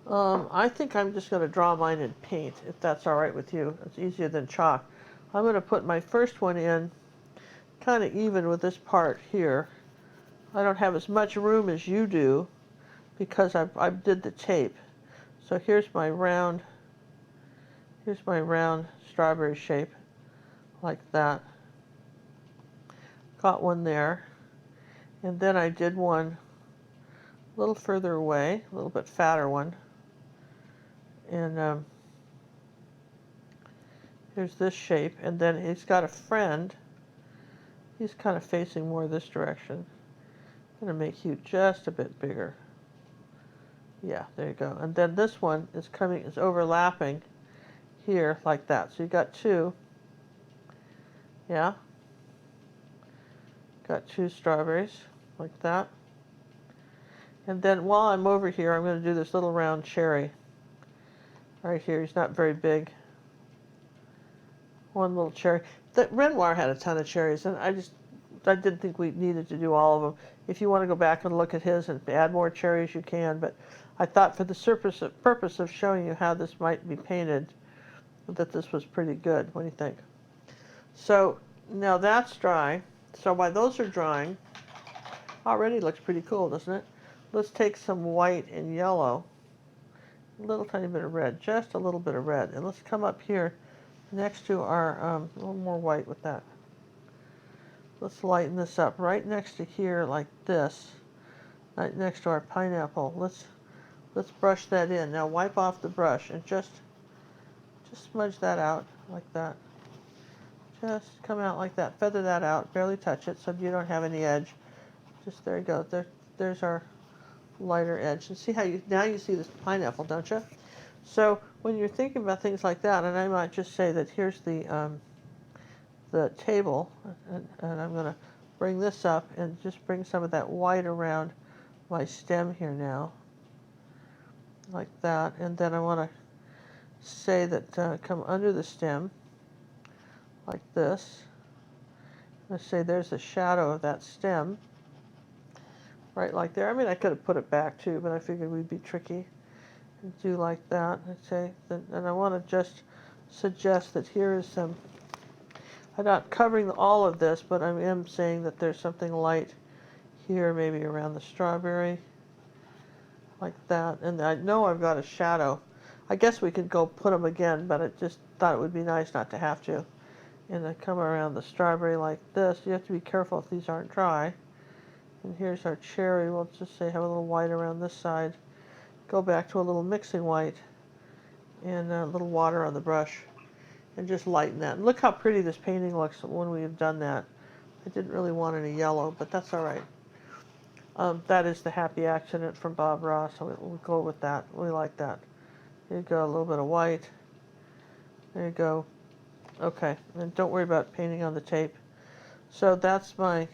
I think I'm just going to draw mine in paint, if that's all right with you. It's easier than chalk. I'm going to put my first one in kind of even with this part here. I don't have as much room as you do because I did the tape. So here's my round strawberry shape, like that. Got one there, and then I did one a little further away, a little bit fatter one, and here's this shape, and then he's got a friend. He's kind of facing more this direction. I'm going to make you just a bit bigger. Yeah, there you go. And then this one is overlapping here like that. So you got two. Yeah. Got two strawberries like that. And then while I'm over here, I'm going to do this little round cherry. Right here, he's not very big. One little cherry. The Renoir had a ton of cherries, and I didn't think we needed to do all of them. If you want to go back and look at his and add more cherries, you can, but I thought for the purpose of showing you how this might be painted, that this was pretty good. What do you think? So now that's dry. So while those are drying, already looks pretty cool, doesn't it? Let's take some white and yellow, a little tiny bit of red, just a little bit of red, and let's come up here next to our, a little more white with that. Let's lighten this up right next to here like this, right next to our pineapple. Let's brush that in. Now wipe off the brush and just smudge that out like that. Just come out like that. Feather that out. Barely touch it so you don't have any edge. Just there you go. There's our lighter edge. And see how now you see this pineapple, don't you? So when you're thinking about things like that, and I might just say that here's the table, and I'm going to bring this up and just bring some of that white around my stem here now, like that. And then I want to say that come under the stem, like this. Let's say there's a shadow of that stem, right like there. I mean, I could have put it back too, but I figured we'd be tricky and do like that. I'd say, and I want to just suggest that here is some I'm not covering all of this, but I am saying that there's something light here, maybe around the strawberry, like that. And I know I've got a shadow. I guess we could go put them again, but I just thought it would be nice not to have to. And I come around the strawberry like this. You have to be careful if these aren't dry. And here's our cherry. We'll just say have a little white around this side. Go back to a little mixing white and a little water on the brush and just lighten that. And look how pretty this painting looks when we've done that. I didn't really want any yellow, but that's all right. That is the Happy Accident from Bob Ross, so we'll go with that. We like that. Here you go, a little bit of white. There you go. Okay, and don't worry about painting on the tape. So that's what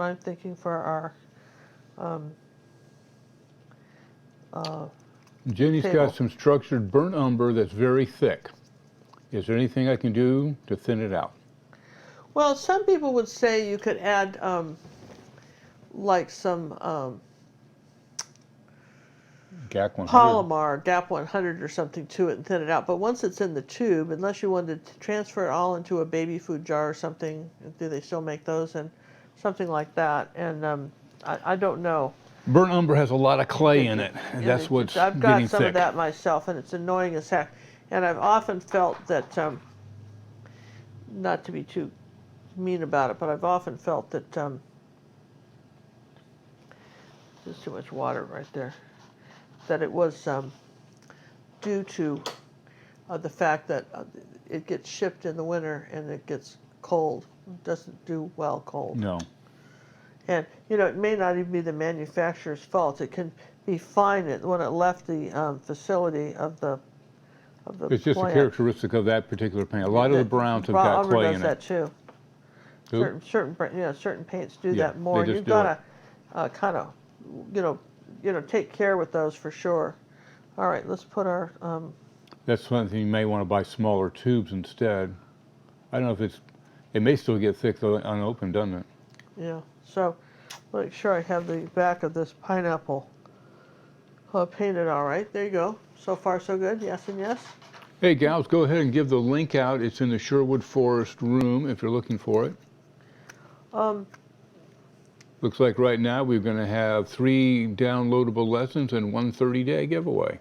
I'm thinking for our Jenny's table. got some structured burnt umber that's very thick. Is there anything I can do to thin it out? Well, some people would say you could add like some GAC 100. polymer, GAP 100 or something to it and thin it out. But once it's in the tube, unless you wanted to transfer it all into a baby food jar or something, do they still make those? And something like that. And I don't know. Burnt umber has a lot of clay in it, and that's what's I've got getting some thick. of that myself, and it's annoying as heck. And I've often felt that, not to be too mean about it, but I've often felt that there's too much water right there. That it was due to the fact that it gets shipped in the winter and it gets cold. It doesn't do well cold. No. And, you know, it may not even be the manufacturer's fault. It can be fine when it left the facility of the It's just plant. a characteristic of that particular paint. A lot of the browns have got Umber clay does in that it. too. Who? Certain paints do Yeah, that more. they just You've do got to kind of, take care with those for sure. All right, let's put our. That's one thing you may want to buy smaller tubes instead. I don't know if it may still get thick though unopened, doesn't it? Yeah. So, make sure I have the back of this pineapple painted all right. There you go. So far, so good. Yes and yes. Hey gals, go ahead and give the link out. It's in the Sherwood Forest room if you're looking for it. Looks like right now we're going to have 3 downloadable lessons and 1 30-day giveaway.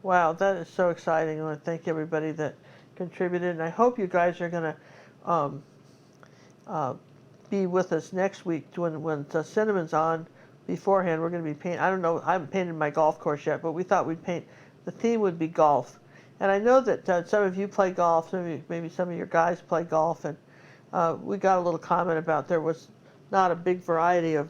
Wow, that is so exciting. I want to thank everybody that contributed, and I hope you guys are going to be with us next week when Cinnamon's on. Beforehand, we're going to be painting. I don't know. I haven't painted my golf course yet, but we thought we'd paint. The theme would be golf, and I know that some of you play golf. Maybe some of your guys play golf, and we got a little comment about there was not a big variety of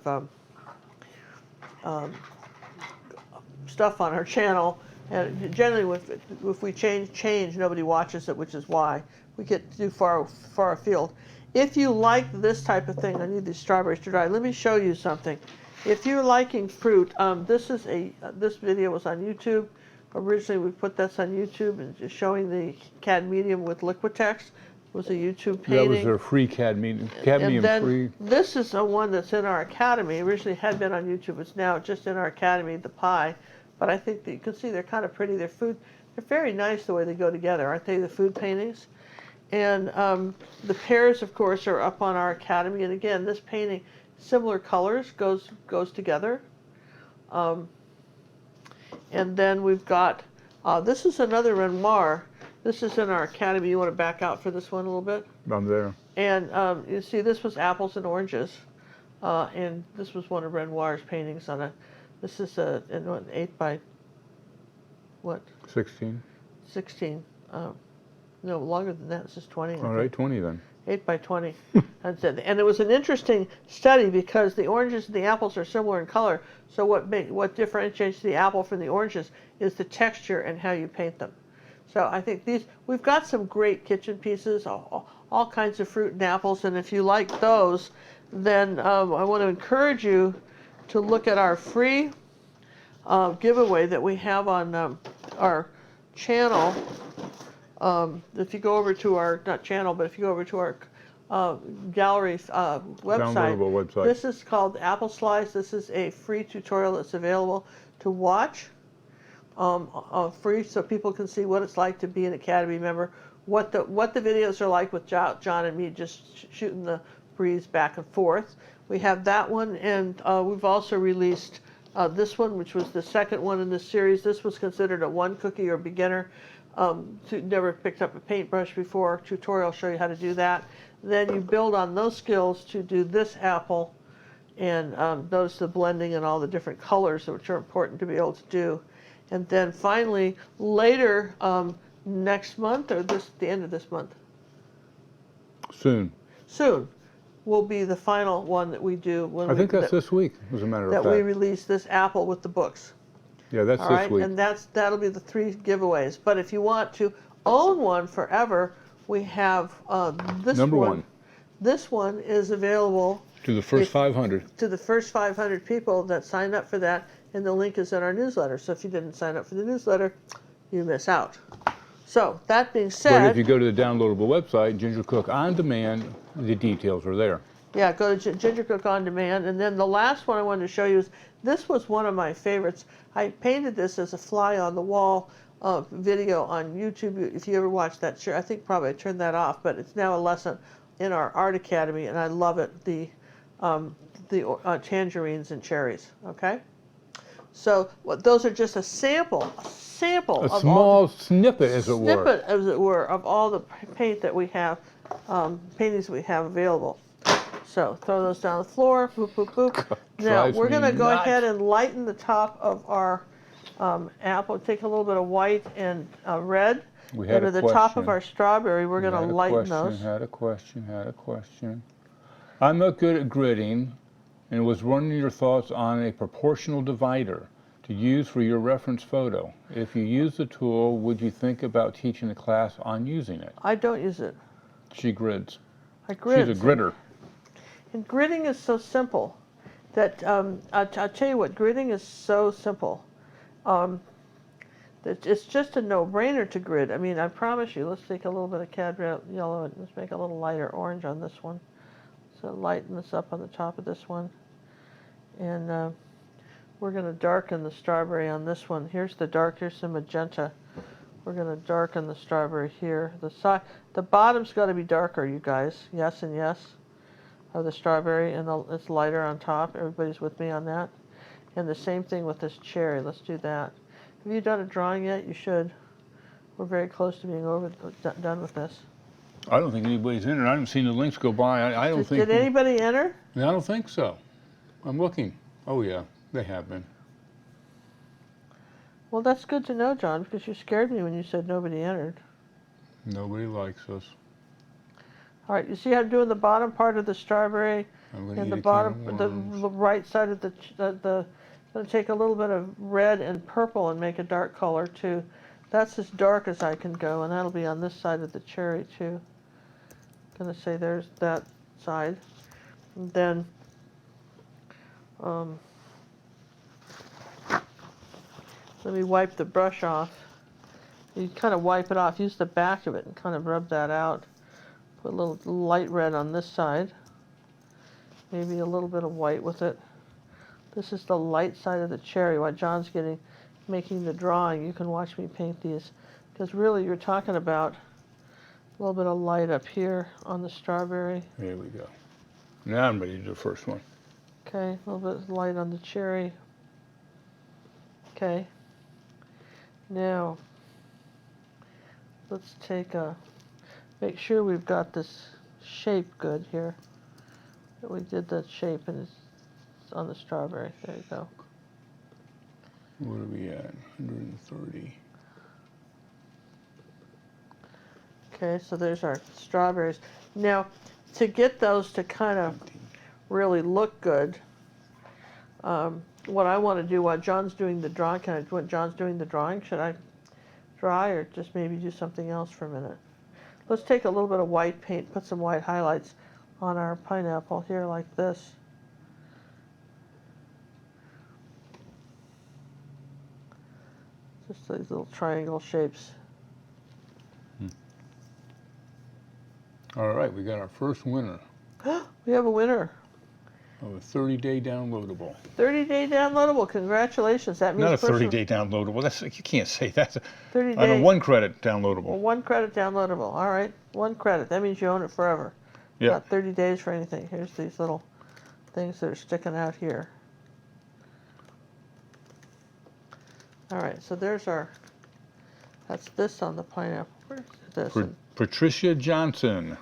stuff on our channel. And generally, if we change, nobody watches it, which is why we get too far afield. If you like this type of thing, I need these strawberries to dry. Let me show you something. If you're liking fruit, this video was on YouTube. Originally, we put this on YouTube and just showing the cadmium with Liquitex. It was a YouTube painting. That was their free cadmium And then free. this is the one that's in our academy. Originally had been on YouTube. It's now just in our academy, the pie. But I think that you can see they're kind of pretty. They're very nice the way they go together, aren't they? The food paintings. And the pears, of course, are up on our academy. And again, this painting, similar colors, goes together. And then we've got this is another Renoir. This is in our academy. You want to back out for this one a little bit? I'm there. And you see, this was apples and oranges, and this was one of Renoir's paintings on a. This is an 8 by what? 16. 16. No, longer than that. This is 20. All right, 20 then. 8 by 20. And it was an interesting study because the oranges and the apples are similar in color. So what differentiates the apple from the oranges is the texture and how you paint them. So I think we've got some great kitchen pieces, all kinds of fruit and apples. And if you like those, then I want to encourage you to look at our free giveaway that we have on our channel. If you go over to our, not channel, but if you go over to our gallery website, Downloadable website. This is called Apple Slice. This is a free tutorial that's available to watch, free, so people can see what it's like to be an Academy member what the videos are like with John and me just shooting the breeze back and forth. We have that one, and we've also released this one, which was the second one in this series. This was considered a one cookie or beginner, never picked up a paintbrush before, tutorial show you how to do that. Then you build on those skills to do this apple, and notice the blending and all the different colors, which are important to be able to do. And then finally, later next month, or the end of this month? Soon. Soon will be the final one that we do. I think that's this week, as a matter of fact. That we release this apple with the books. Yeah, that's All this right, week. and that'll be the 3 giveaways. But if you want to own one forever, we have this Number one. This one is available To the first 500. to the first 500 people that sign up for that, and the link is in our newsletter. So if you didn't sign up for the newsletter, you miss out. So that being said, But if you go to the downloadable website, Ginger Cook On Demand, the details are there. yeah, go to Ginger Cook On Demand. And then the last one I wanted to show you is, this was one of my favorites. I painted this as a fly on the wall video on YouTube. If you ever watched that, sure, I think probably I turned that off, but it's now a lesson in our art academy, and I love it. The tangerines and cherries. Okay, so those are just a sample A of small snippet, as it were. snippet, as it were, of all the paint that we have, paintings we have available. So throw those down the floor, boop, boop, boop. Now Drives we're going to me go nuts. ahead and lighten the top of our apple. Take a little bit of white and red. We had and a at the top of question. our strawberry, we're going to lighten those. Had a question. I'm not good at gridding, and was wondering your thoughts on a proportional divider to use for your reference photo. If you use the tool, would you think about teaching a class on using it? I don't use it. She grids. I grid. She's a gridder. And gridding is so simple that I'll tell you what, gridding is so simple. That it's just a no-brainer to grid. I mean, I promise you. Let's take a little bit of cad yellow and let's make a little lighter orange on this one. So lighten this up on the top of this one, and we're going to darken the strawberry on this one. Here's the dark. Here's some magenta. We're going to darken the strawberry here. The bottom's got to be darker, you guys. Yes and yes. Of the strawberry, and it's lighter on top. Everybody's with me on that. And the same thing with this cherry. Let's do that. Have you done a drawing yet? You should. We're very close to being done with this. I don't think anybody's in it. I haven't seen the links go by. I don't think. Did anybody enter? I don't think so. I'm looking. Oh yeah, they have been. Well, that's good to know, John, because you scared me when you said nobody entered. Nobody likes us. All right, you see how I'm doing the bottom part of the strawberry, and the bottom, the right side of the. I'm going to take a little bit of red and purple and make a dark color too. That's as dark as I can go, and that'll be on this side of the cherry too. Going to say there's that side, and then let me wipe the brush off. You kind of wipe it off. Use the back of it and kind of rub that out. Put a little light red on this side. Maybe a little bit of white with it. This is the light side of the cherry. While John's making the drawing, you can watch me paint these. Because really you're talking about a little bit of light up here on the strawberry. There we go. Now I'm ready to do the first one. Okay, a little bit of light on the cherry. Okay. Now, let's make sure we've got this shape good here. That we did that shape and it's on the strawberry. There you go. What are we at? 130. Okay, so there's our strawberries. Now, to get those to kind of really look good, what I want to do while John's doing the drawing, should I draw or just maybe do something else for a minute? Let's take a little bit of white paint, put some white highlights on our pineapple here like this. Just these little triangle shapes. All right, we got our first winner. We have a winner. Oh, a 30-day downloadable. 30-day downloadable. Congratulations. That means Not a 30-day downloadable. That's, you can't say that. 30-day. On a 1 credit downloadable. Well, 1 credit downloadable. All right. 1 credit. That means you own it forever. Yeah. Not 30 days for anything. Here's these little things that are sticking out here. All right. So there's our, that's this on the pineapple. Where's this? Patricia Johnson.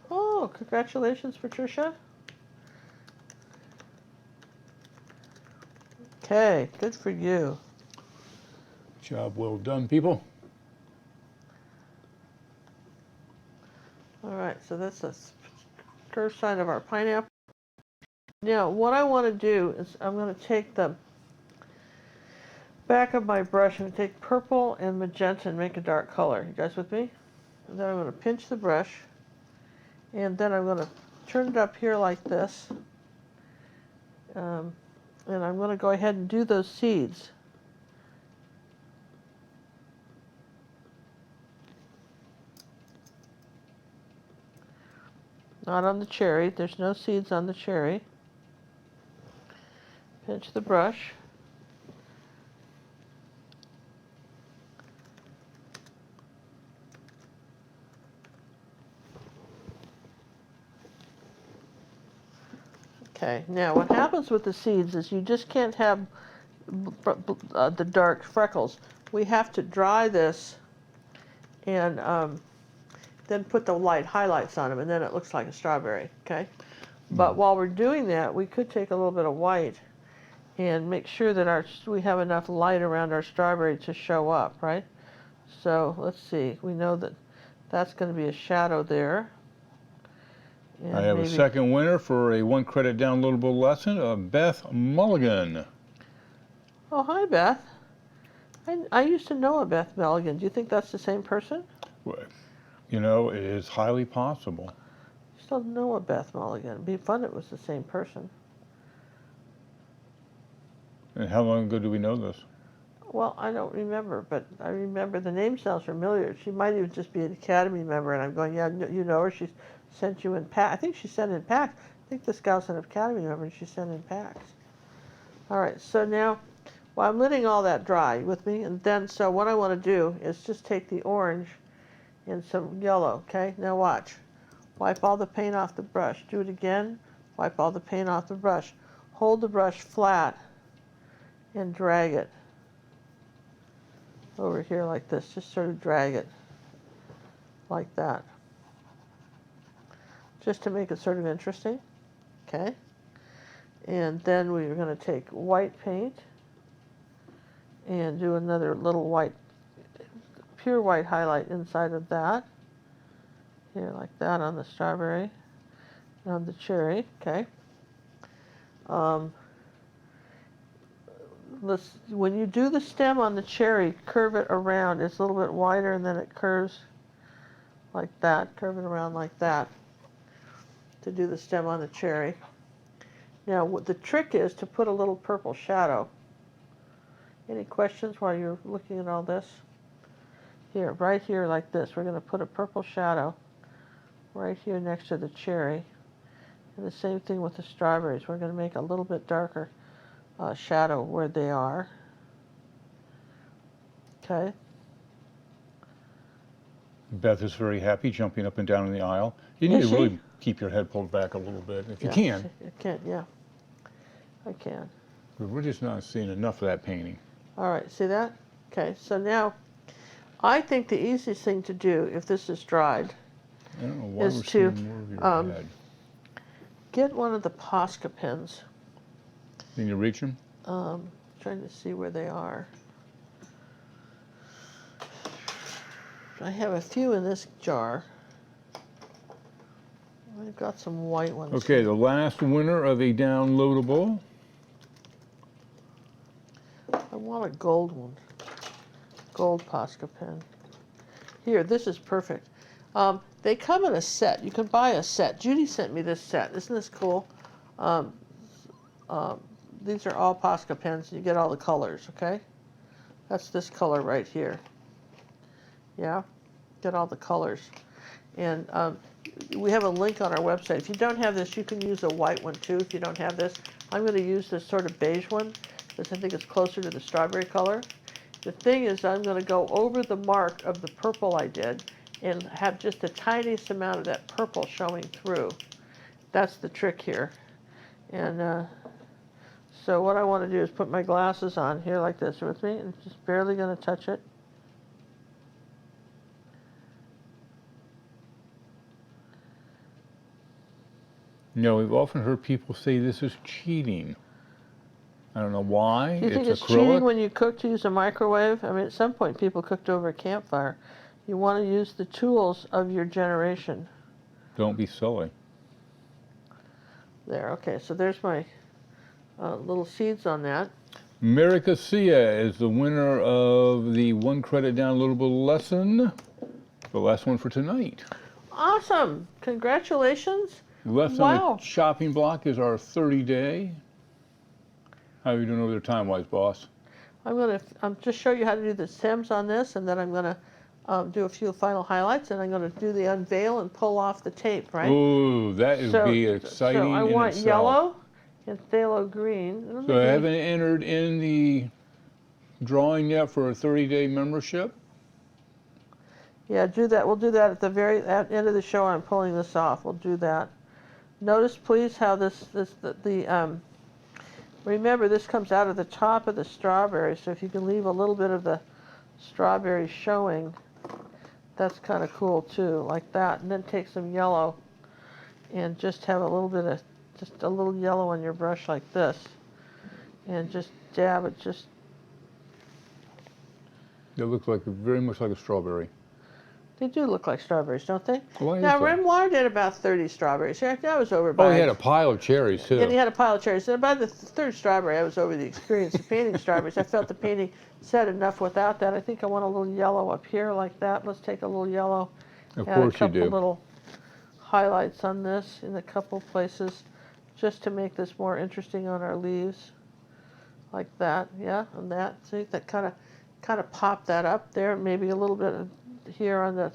Oh, congratulations, Patricia. Okay, good for you. Job well done, people. All right, so that's the curved side of our pineapple. Now, what I want to do is I'm going to take the back of my brush and take purple and magenta and make a dark color. You guys with me? And then I'm going to pinch the brush, and then I'm going to turn it up here like this. And I'm going to go ahead and do those seeds. Not on the cherry. There's no seeds on the cherry. Pinch the brush. Okay, now what happens with the seeds is you just can't have the dark freckles. We have to dry this and then put the light highlights on them, and then it looks like a strawberry, okay? But while we're doing that, we could take a little bit of white and make sure that we have enough light around our strawberry to show up, right? So let's see, we know that that's going to be a shadow there. And I have a second winner for a 1 credit downloadable lesson, Beth Mulligan. Oh, hi, Beth. I used to know a Beth Mulligan. Do you think that's the same person? Well, you know, it is highly possible. I still know a Beth Mulligan. It'd be fun if it was the same person. And how long ago do we know this? Well, I don't remember, but I remember the name sounds familiar. She might even just be an Academy member, and I'm going, yeah, you know her. She sent you in packs. I think she sent in packs. I think this gal's an Academy member, and she sent in packs. All right, so now, well, I'm letting all that dry with me, and then, so what I want to do is just take the orange and some yellow, okay? Now watch. Wipe all the paint off the brush. Do it again. Wipe all the paint off the brush. Hold the brush flat and drag it over here like this. Just sort of drag it like that. Just to make it sort of interesting, okay? And then we're going to take white paint and do another little white, pure white highlight inside of that. Here, like that on the strawberry, on the cherry, okay? When you do the stem on the cherry, curve it around. It's a little bit wider, and then it curves like that. Curve it around like that to do the stem on the cherry. Now, what the trick is to put a little purple shadow. Any questions while you're looking at all this? Here, right here like this. We're going to put a purple shadow right here next to the cherry. And the same thing with the strawberries. We're going to make a little bit darker shadow where they are. Okay. Beth is very happy, jumping up and down in the aisle. You need to really keep your head pulled back a little bit, if you can. I can, yeah. I can. We're just not seeing enough of that painting. All right, see that? Okay, so now I think the easiest thing to do, if this is dried, I don't know why is we're to seeing more of your head. get one of the Posca pens. Can you reach them? Trying to see where they are. I have a few in this jar. I've got some white ones. Okay, the last winner of a downloadable. I want a gold one. Gold Posca pen. Here, this is perfect. They come in a set. You can buy a set. Judy sent me this set. Isn't this cool? These are all Posca pens. You get all the colors, okay? That's this color right here. Yeah? Get all the colors. And we have a link on our website. If you don't have this, you can use a white one too. If you don't have this, I'm going to use this sort of beige one because I think it's closer to the strawberry color. The thing is, I'm going to go over the mark of the purple I did and have just the tiniest amount of that purple showing through. That's the trick here. And so what I want to do is put my glasses on here like this with me and just barely going to touch it. You know, we've often heard people say this is cheating. I don't know why. Do you think it's acrylic. cheating when you cook to use a microwave? I mean, at some point people cooked over a campfire. You want to use the tools of your generation. Don't be silly. There, okay, so there's my little seeds on that. Mary Sia is the winner of the one credit down a little bit lesson. The last one for tonight. Awesome! Congratulations! Left Wow. on the chopping block is our 30-day. How are you doing over there time-wise, boss? I'm going to just show you how to do the stems on this, and then I'm going to do a few final highlights, and I'm going to do the unveil and pull off the tape, right? Ooh, that would be exciting So I in want itself. yellow and phthalo green. So I haven't entered in the drawing yet for a 30-day membership. Yeah, do that. We'll do that at the end of the show. I'm pulling this off. We'll do that. Notice, please, how remember, this comes out of the top of the strawberry, so if you can leave a little bit of the strawberry showing, that's kind of cool, too, like that. And then take some yellow and just have a little bit of, just a little yellow on your brush like this. And just dab it, just... It looks like very much like a strawberry. They do look like strawberries, don't they? Why is Now, that? Renoir did about 30 strawberries. I was over by... Oh, he had a pile of cherries, too. And he had a pile of cherries. And by the third strawberry, I was over the experience of painting strawberries. I felt the painting said enough without that. I think I want a little yellow up here like that. Let's take a little yellow. Of Add course a couple you do. little highlights on this in a couple places just to make this more interesting on our leaves. Like that, yeah, and that. See, that kind of pop that up there. Maybe a little bit of here on this.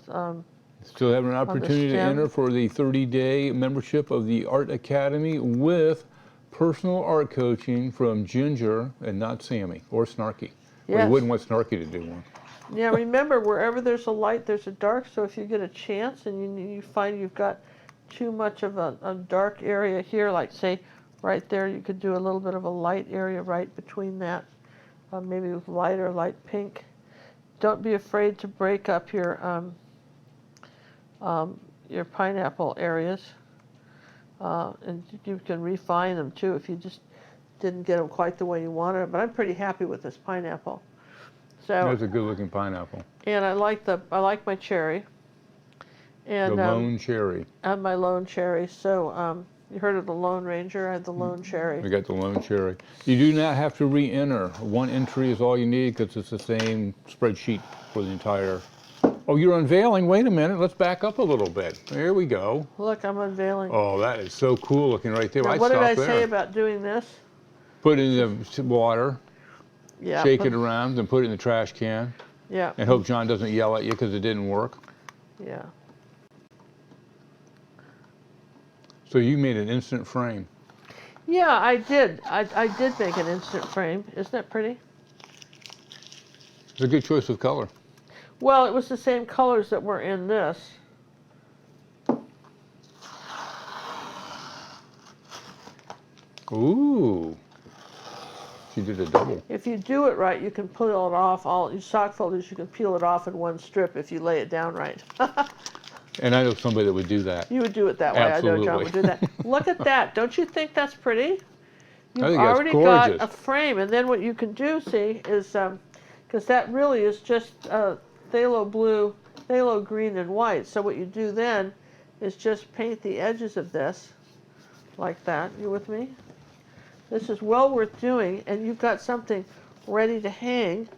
Still have an opportunity to enter for the 30-day membership of the Art Academy with personal art coaching from Ginger and not Sammy or Snarky. Yes. Well, you wouldn't want Snarky to do one. Yeah, remember, wherever there's a light, there's a dark. So if you get a chance and you find you've got too much of a dark area here, like say right there, you could do a little bit of a light area right between that, maybe with light or light pink. Don't be afraid to break up your pineapple areas, and you can refine them too if you just didn't get them quite the way you wanted. But I'm pretty happy with this pineapple. So That's a good-looking pineapple. and I like my cherry. And The Lone Cherry. and my lone cherry. So you heard of the Lone Ranger? I had the Lone Cherry. We got the Lone Cherry. You do not have to re-enter. One entry is all you need because it's the same spreadsheet for the entire... Oh, you're unveiling. Wait a minute. Let's back up a little bit. There we go. Look, I'm unveiling. Oh, that is so cool looking right there. Now, I'd what did stop I there. say about doing this? Put it in the water, Yeah. shake it around, and put it in the trash can. Yeah. And hope John doesn't yell at you because it didn't work. Yeah. So you made an instant frame. Yeah, I did. I did make an instant frame. Isn't that pretty? It's a good choice of color. Well, it was the same colors that were in this. Ooh. She did a double. If you do it right, you can peel it off. All your sock folders, you can peel it off in one strip if you lay it down right. And I know somebody that would do that. You would do it that way. Absolutely. I know John would do that. Look at that. Don't you think that's pretty? You've think that's already got gorgeous. a frame. And then what you can do, see, is, because that really is just phthalo blue, phthalo green, and white. So what you do then is just paint the edges of this like that. You with me? This is well worth doing, and you've got something ready to hang.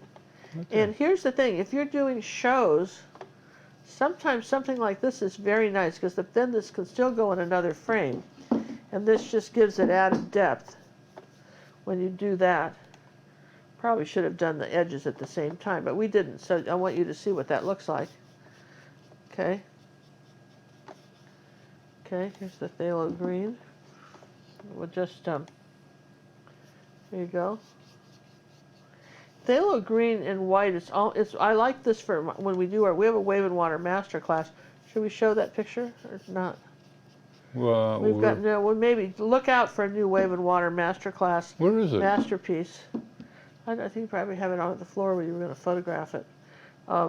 Okay. And here's the thing. If you're doing shows, sometimes something like this is very nice because then this can still go in another frame. And this just gives it added depth when you do that. Probably should have done the edges at the same time, but we didn't. So I want you to see what that looks like. Okay. Okay, here's the phthalo green. We'll just, there you go. Phthalo green and white, I like this for when we do we have a Wave and Water master class. Should we show that picture or not? Well, We've got, no, well, maybe look out for a new Wave and Water master class. Where is it? Masterpiece. I think you probably have it on the floor where you were going to photograph it.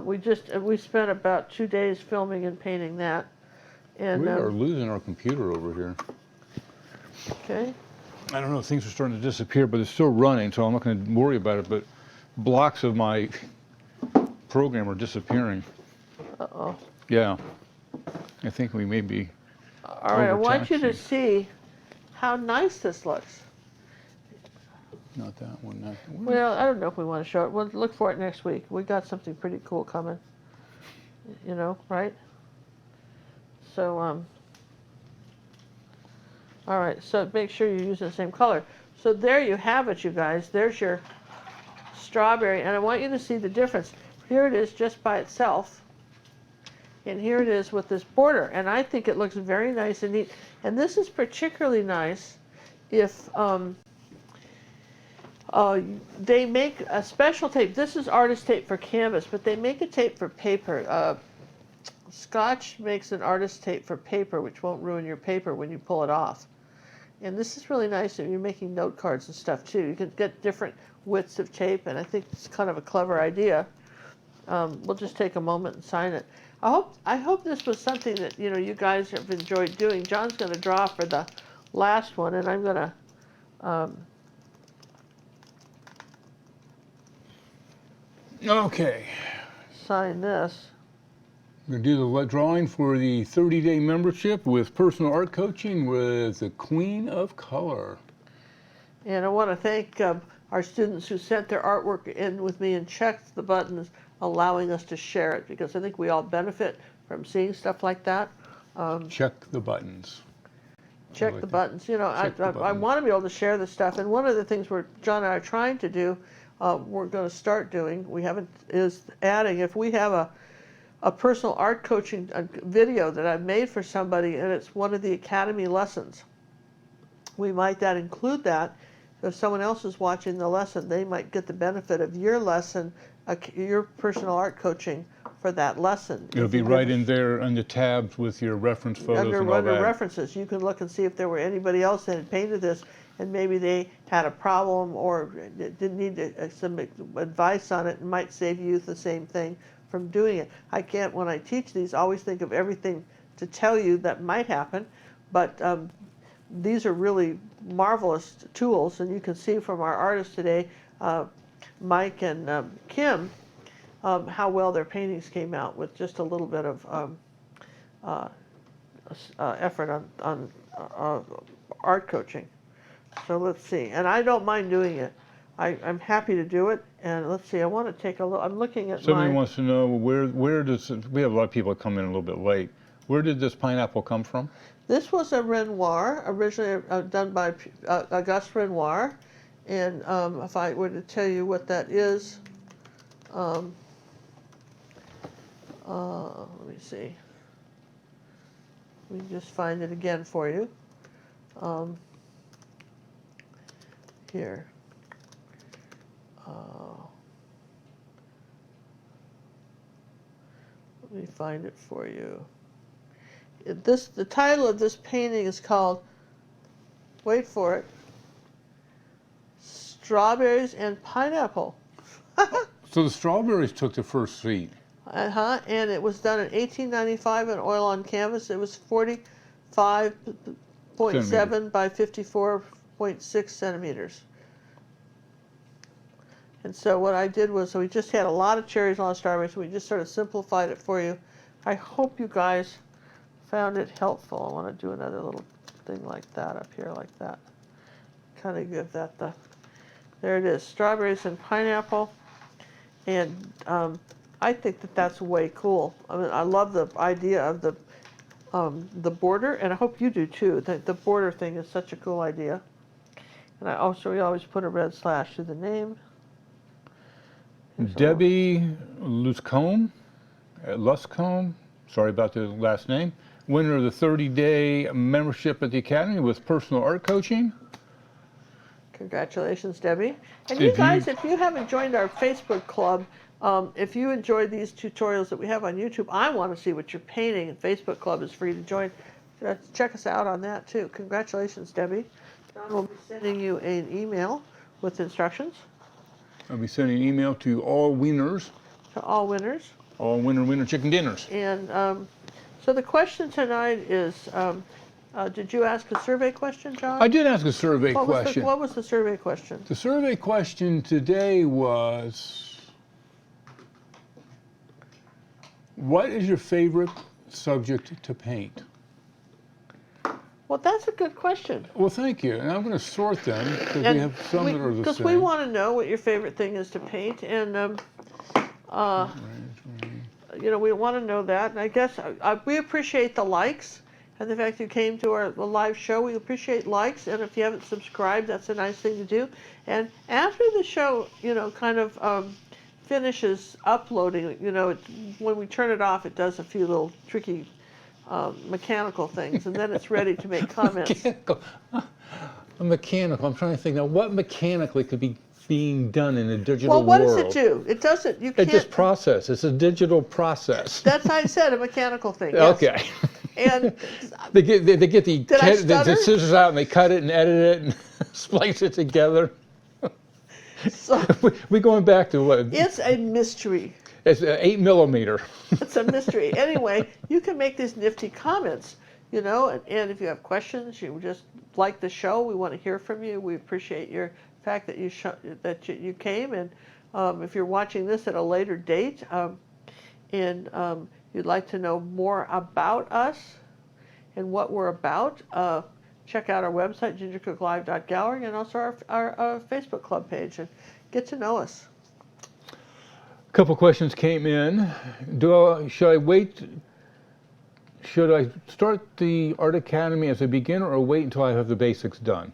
We spent about 2 days filming and painting that. And we are losing our computer over here. Okay. I don't know, things are starting to disappear, but it's still running, so I'm not going to worry about it, but blocks of my program are disappearing. Uh-oh. Yeah. I think we may be All right, I want you to overtaxing. see how nice this looks. Not that one. That one. Well, I don't know if we want to show it. We'll look for it next week. We got something pretty cool coming. You know, right? So, all right, so make sure you're using the same color. So there you have it, you guys. There's your strawberry, and I want you to see the difference. Here it is just by itself, and here it is with this border, and I think it looks very nice and neat. And this is particularly nice if they make a special tape. This is artist tape for canvas, but they make a tape for paper. Scotch makes an artist tape for paper, which won't ruin your paper when you pull it off. And this is really nice if you're making note cards and stuff too. You can get different widths of tape, and I think it's kind of a clever idea. We'll just take a moment and sign it. I hope this was something that you guys have enjoyed doing. John's going to draw for the last one, and I'm going to. Okay. Sign this. We're going to do the drawing for the 30-day membership with personal art coaching with the Queen of Color. And I want to thank our students who sent their artwork in with me and checked the buttons, allowing us to share it, because I think we all benefit from seeing stuff like that. Check the buttons. Check the buttons. I buttons. want to be able to share this stuff. And one of the things John and I are trying to do, we're going to start doing, we haven't, is adding, if we have a personal art coaching video that I've made for somebody and it's one of the academy lessons, we might include that. So if someone else is watching the lesson, they might get the benefit of your lesson, your personal art coaching for that lesson. It'll be right in there on the tabs with your reference photos and all under that. references. You can look and see if there were anybody else that had painted this and maybe they had a problem or didn't need some advice on it, and might save you the same thing from doing it. I can't, when I teach these, always think of everything to tell you that might happen, but these are really marvelous tools, and you can see from our artists today, Mike and Kim, how well their paintings came out with just a little bit of effort on art coaching. So let's see, and I don't mind doing it. I'm happy to do it, and let's see, I want to take a look. I'm looking at Somebody wants to know where does, we have a lot of people that come in a little bit late. Where did this pineapple come from? This was a Renoir, originally done by Auguste Renoir, and if I were to tell you what that is, let me see. Let me just find it again for you. Here. Let me find it for you. The title of this painting is called, wait for it, Strawberries and Pineapple. So the strawberries took the first seat. And it was done in 1895 in oil on canvas. It was 45.7 by 54.6 centimeters. And so what I did was, we just had a lot of cherries, a lot of strawberries, so we just sort of simplified it for you. I hope you guys found it helpful. I want to do another little thing like that up here, like that. Kind of give that there it is, strawberries and pineapple. And I think that's way cool. I mean, I love the idea of the border, and I hope you do too. The border thing is such a cool idea. And we always put a red slash through the name. Debbie Luscombe, sorry about the last name, winner of the 30-day membership at the Academy with personal art coaching. Congratulations, Debbie. And you guys, if you haven't joined our Facebook club, if you enjoyed these tutorials that we have on YouTube, I want to see what you're painting, and Facebook club is free to join. Check us out on that too. Congratulations, Debbie. John will be sending you an email with instructions. I'll be sending an email to all winners. To all winners. All winner chicken dinners. And so the question tonight is, did you ask a survey question, John? I did ask a survey question. What was the survey question? The survey question today was, what is your favorite subject to paint? Well, that's a good question. Well, thank you. And I'm going to sort them because we have some that are the same. Because we want to know what your favorite thing is to paint, and you know, we want to know that. And I guess we appreciate the likes and the fact you came to the live show. We appreciate likes, and if you haven't subscribed, that's a nice thing to do. And after the show, you know, kind of finishes uploading, you know, when we turn it off, it does a few little tricky mechanical things, and then it's ready to make comments. Mechanical. I'm trying to think now, what mechanically could be being done in a digital world? Well, what does it do? It doesn't. You can't. It just process. It's a digital process. That's how I said, a mechanical thing. Yes. Okay. And they get the scissors out and they cut it and edit it and splice it together. So we're going back to what? It's a mystery. It's 8 millimeter. It's a mystery. Anyway, you can make these nifty comments, you know, and if you have questions, you just like the show, we want to hear from you. We appreciate your fact that you came, and if you're watching this at a later date, and you'd like to know more about us and what we're about, check out our website, gingercooklive.gallery, and also our Facebook club page, and get to know us. A couple questions came in. Should I start the Art Academy as a beginner or wait until I have the basics done?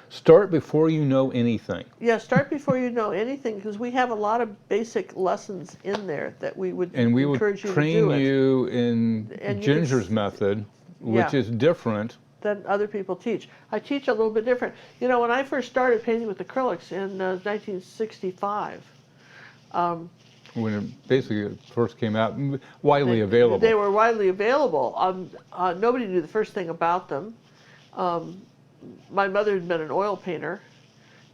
Start before you know anything. Yeah, start before you know anything, because we have a lot of basic lessons in there that we would encourage you to do. And we would train you in Ginger's method, which is different than other people teach. I teach a little bit different. You know, when I first started painting with acrylics in 1965, when it basically first came out, widely available. They were widely available. Nobody knew the first thing about them. My mother had been an oil painter,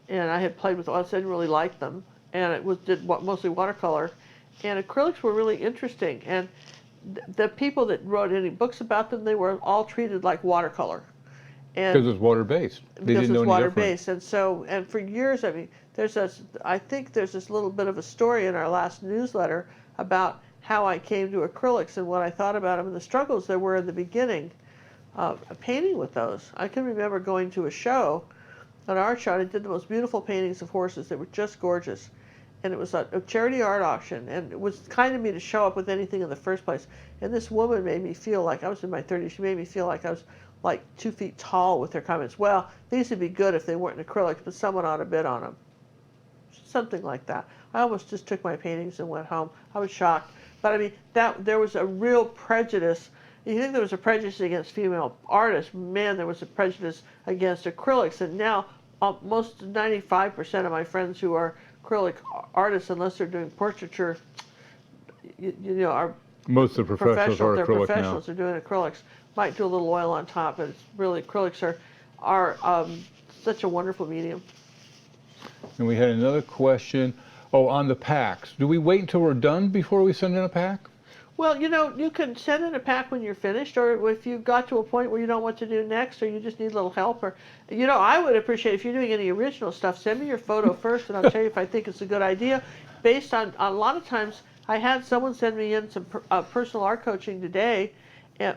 and I had played with oils. I didn't really like them, and it did mostly watercolor. And acrylics were really interesting. And the people that wrote any books about them, they were all treated like watercolor. Because it's water-based. Because it's water-based. And so, and for years, I mean, I think there's this little bit of a story in our last newsletter about how I came to acrylics and what I thought about them and the struggles there were in the beginning of painting with those. I can remember going to a show, an art show, and I did the most beautiful paintings of horses that were just gorgeous. And it was a charity art auction, and it was kind of me to show up with anything in the first place. And this woman made me feel like, I was in my 30s, she made me feel like I was like 2 feet tall with her comments. Well, these would be good if they weren't in acrylics, but someone ought to bid on them. Something like that. I almost just took my paintings and went home. I was shocked. But I mean, there was a real prejudice. You think there was a prejudice against female artists? Man, there was a prejudice against acrylics. And now, most 95% of my friends who are acrylic artists, unless they're doing portraiture, you know, are most of the professionals are acrylic now. Professionals are doing acrylics. Might do a little oil on top, but it's really, acrylics are such a wonderful medium. And we had another question. Oh, on the packs. Do we wait until we're done before we send in a pack? Well, you know, you can send in a pack when you're finished, or if you got to a point where you don't know what to do next, or you just need a little help, or, you know, I would appreciate if you're doing any original stuff, send me your photo first, and I'll tell you if I think it's a good idea. Based on a lot of times, I had someone send me in some personal art coaching today, and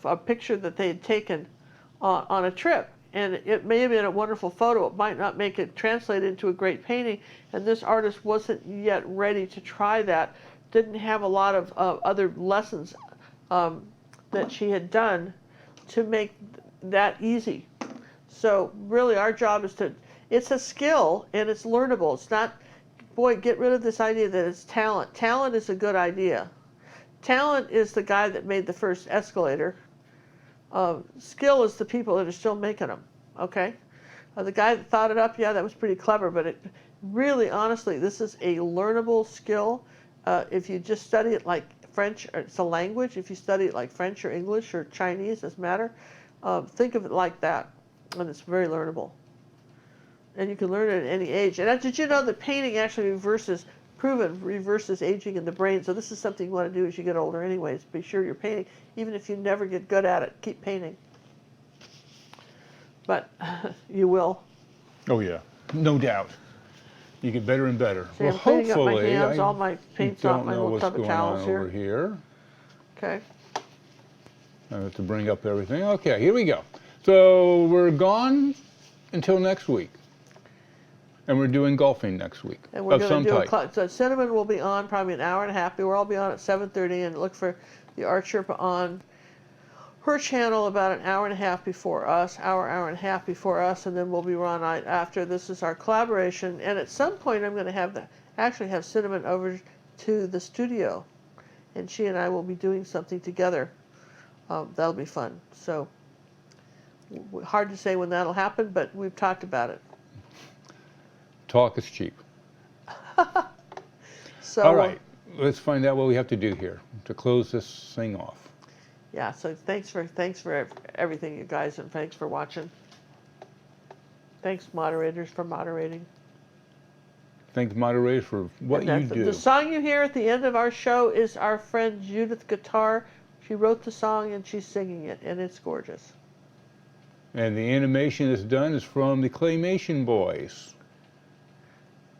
a picture that they had taken on a trip. And it may have been a wonderful photo. It might not make it translate into a great painting. And this artist wasn't yet ready to try that. Didn't have a lot of other lessons that she had done to make that easy. So really our job is it's a skill and it's learnable. It's not, boy, get rid of this idea that it's talent. Talent is a good idea. Talent is the guy that made the first escalator. Skill is the people that are still making them. Okay? The guy that thought it up, yeah, that was pretty clever, but it really, honestly, this is a learnable skill. If you just study it like French, or it's a language. If you study it like French or English or Chinese, doesn't matter. Think of it like that, and it's very learnable. And you can learn it at any age. And did you know that painting actually reverses aging in the brain? So this is something you want to do as you get older anyways. Be sure you're painting. Even if you never get good at it, keep painting. But you will. Oh, yeah. No doubt. You get better and better. See, I'm cleaning up my hands. All my paint's off my little tub of towels here. Over here. Okay. I have to bring up everything. Okay, here we go. So we're gone until next week. And we're doing golfing next week. And we're going to do so Cinnamon will be on probably an hour and a half. We'll all be on at 7:30, and look for the Art Sherpa on her channel about an hour and a half before us, hour and a half before us, and then we'll be on after. This is our collaboration, and at some point I'm going to actually have Cinnamon over to the studio, and she and I will be doing something together. That'll be fun. So hard to say when that'll happen, but we've talked about it. Talk is cheap. So, all right, let's find out what we have to do here to close this thing off. Yeah, so thanks for everything, you guys, and thanks for watching. Thanks, moderators, for moderating. Thanks, moderators, for what you do. The song you hear at the end of our show is our friend Judith Guitar. She wrote the song and she's singing it, and it's gorgeous. And the animation that's done is from the Claymation Boys.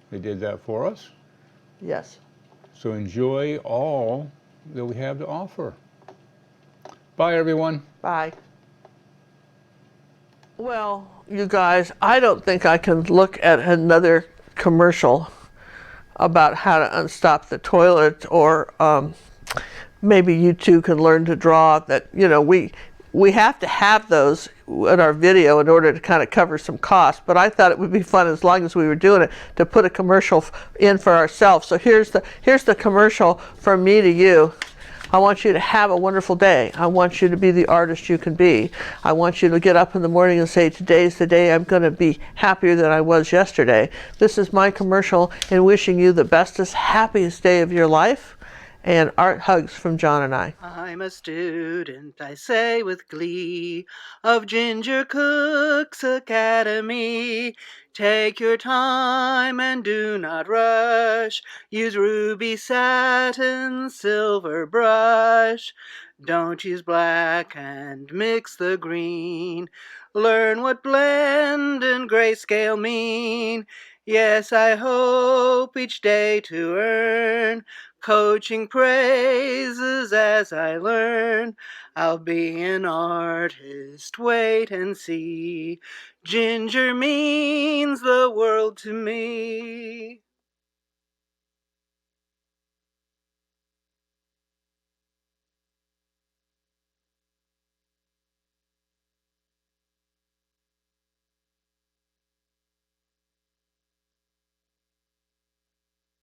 They did that for us. Yes. So enjoy all that we have to offer. Bye, everyone. Bye. Well, you guys, I don't think I can look at another commercial about how to unstop the toilet, or maybe you two can learn to draw. That, you know, we have to have those in our video in order to kind of cover some costs, but I thought it would be fun, as long as we were doing it, to put a commercial in for ourselves. So here's the commercial from me to you. I want you to have a wonderful day. I want you to be the artist you can be. I want you to get up in the morning and say, today's the day I'm going to be happier than I was yesterday. This is my commercial, and wishing you the bestest, happiest day of your life. And art hugs from Jon and I. I'm a student, I say with glee, of Ginger Cook's Academy. Take your time and do not rush. Use ruby satin, silver brush. Don't use black and mix the green. Learn what blend and grayscale mean. Yes, I hope each day to earn coaching praises as I learn. I'll be an artist, wait and see. Ginger means the world to me.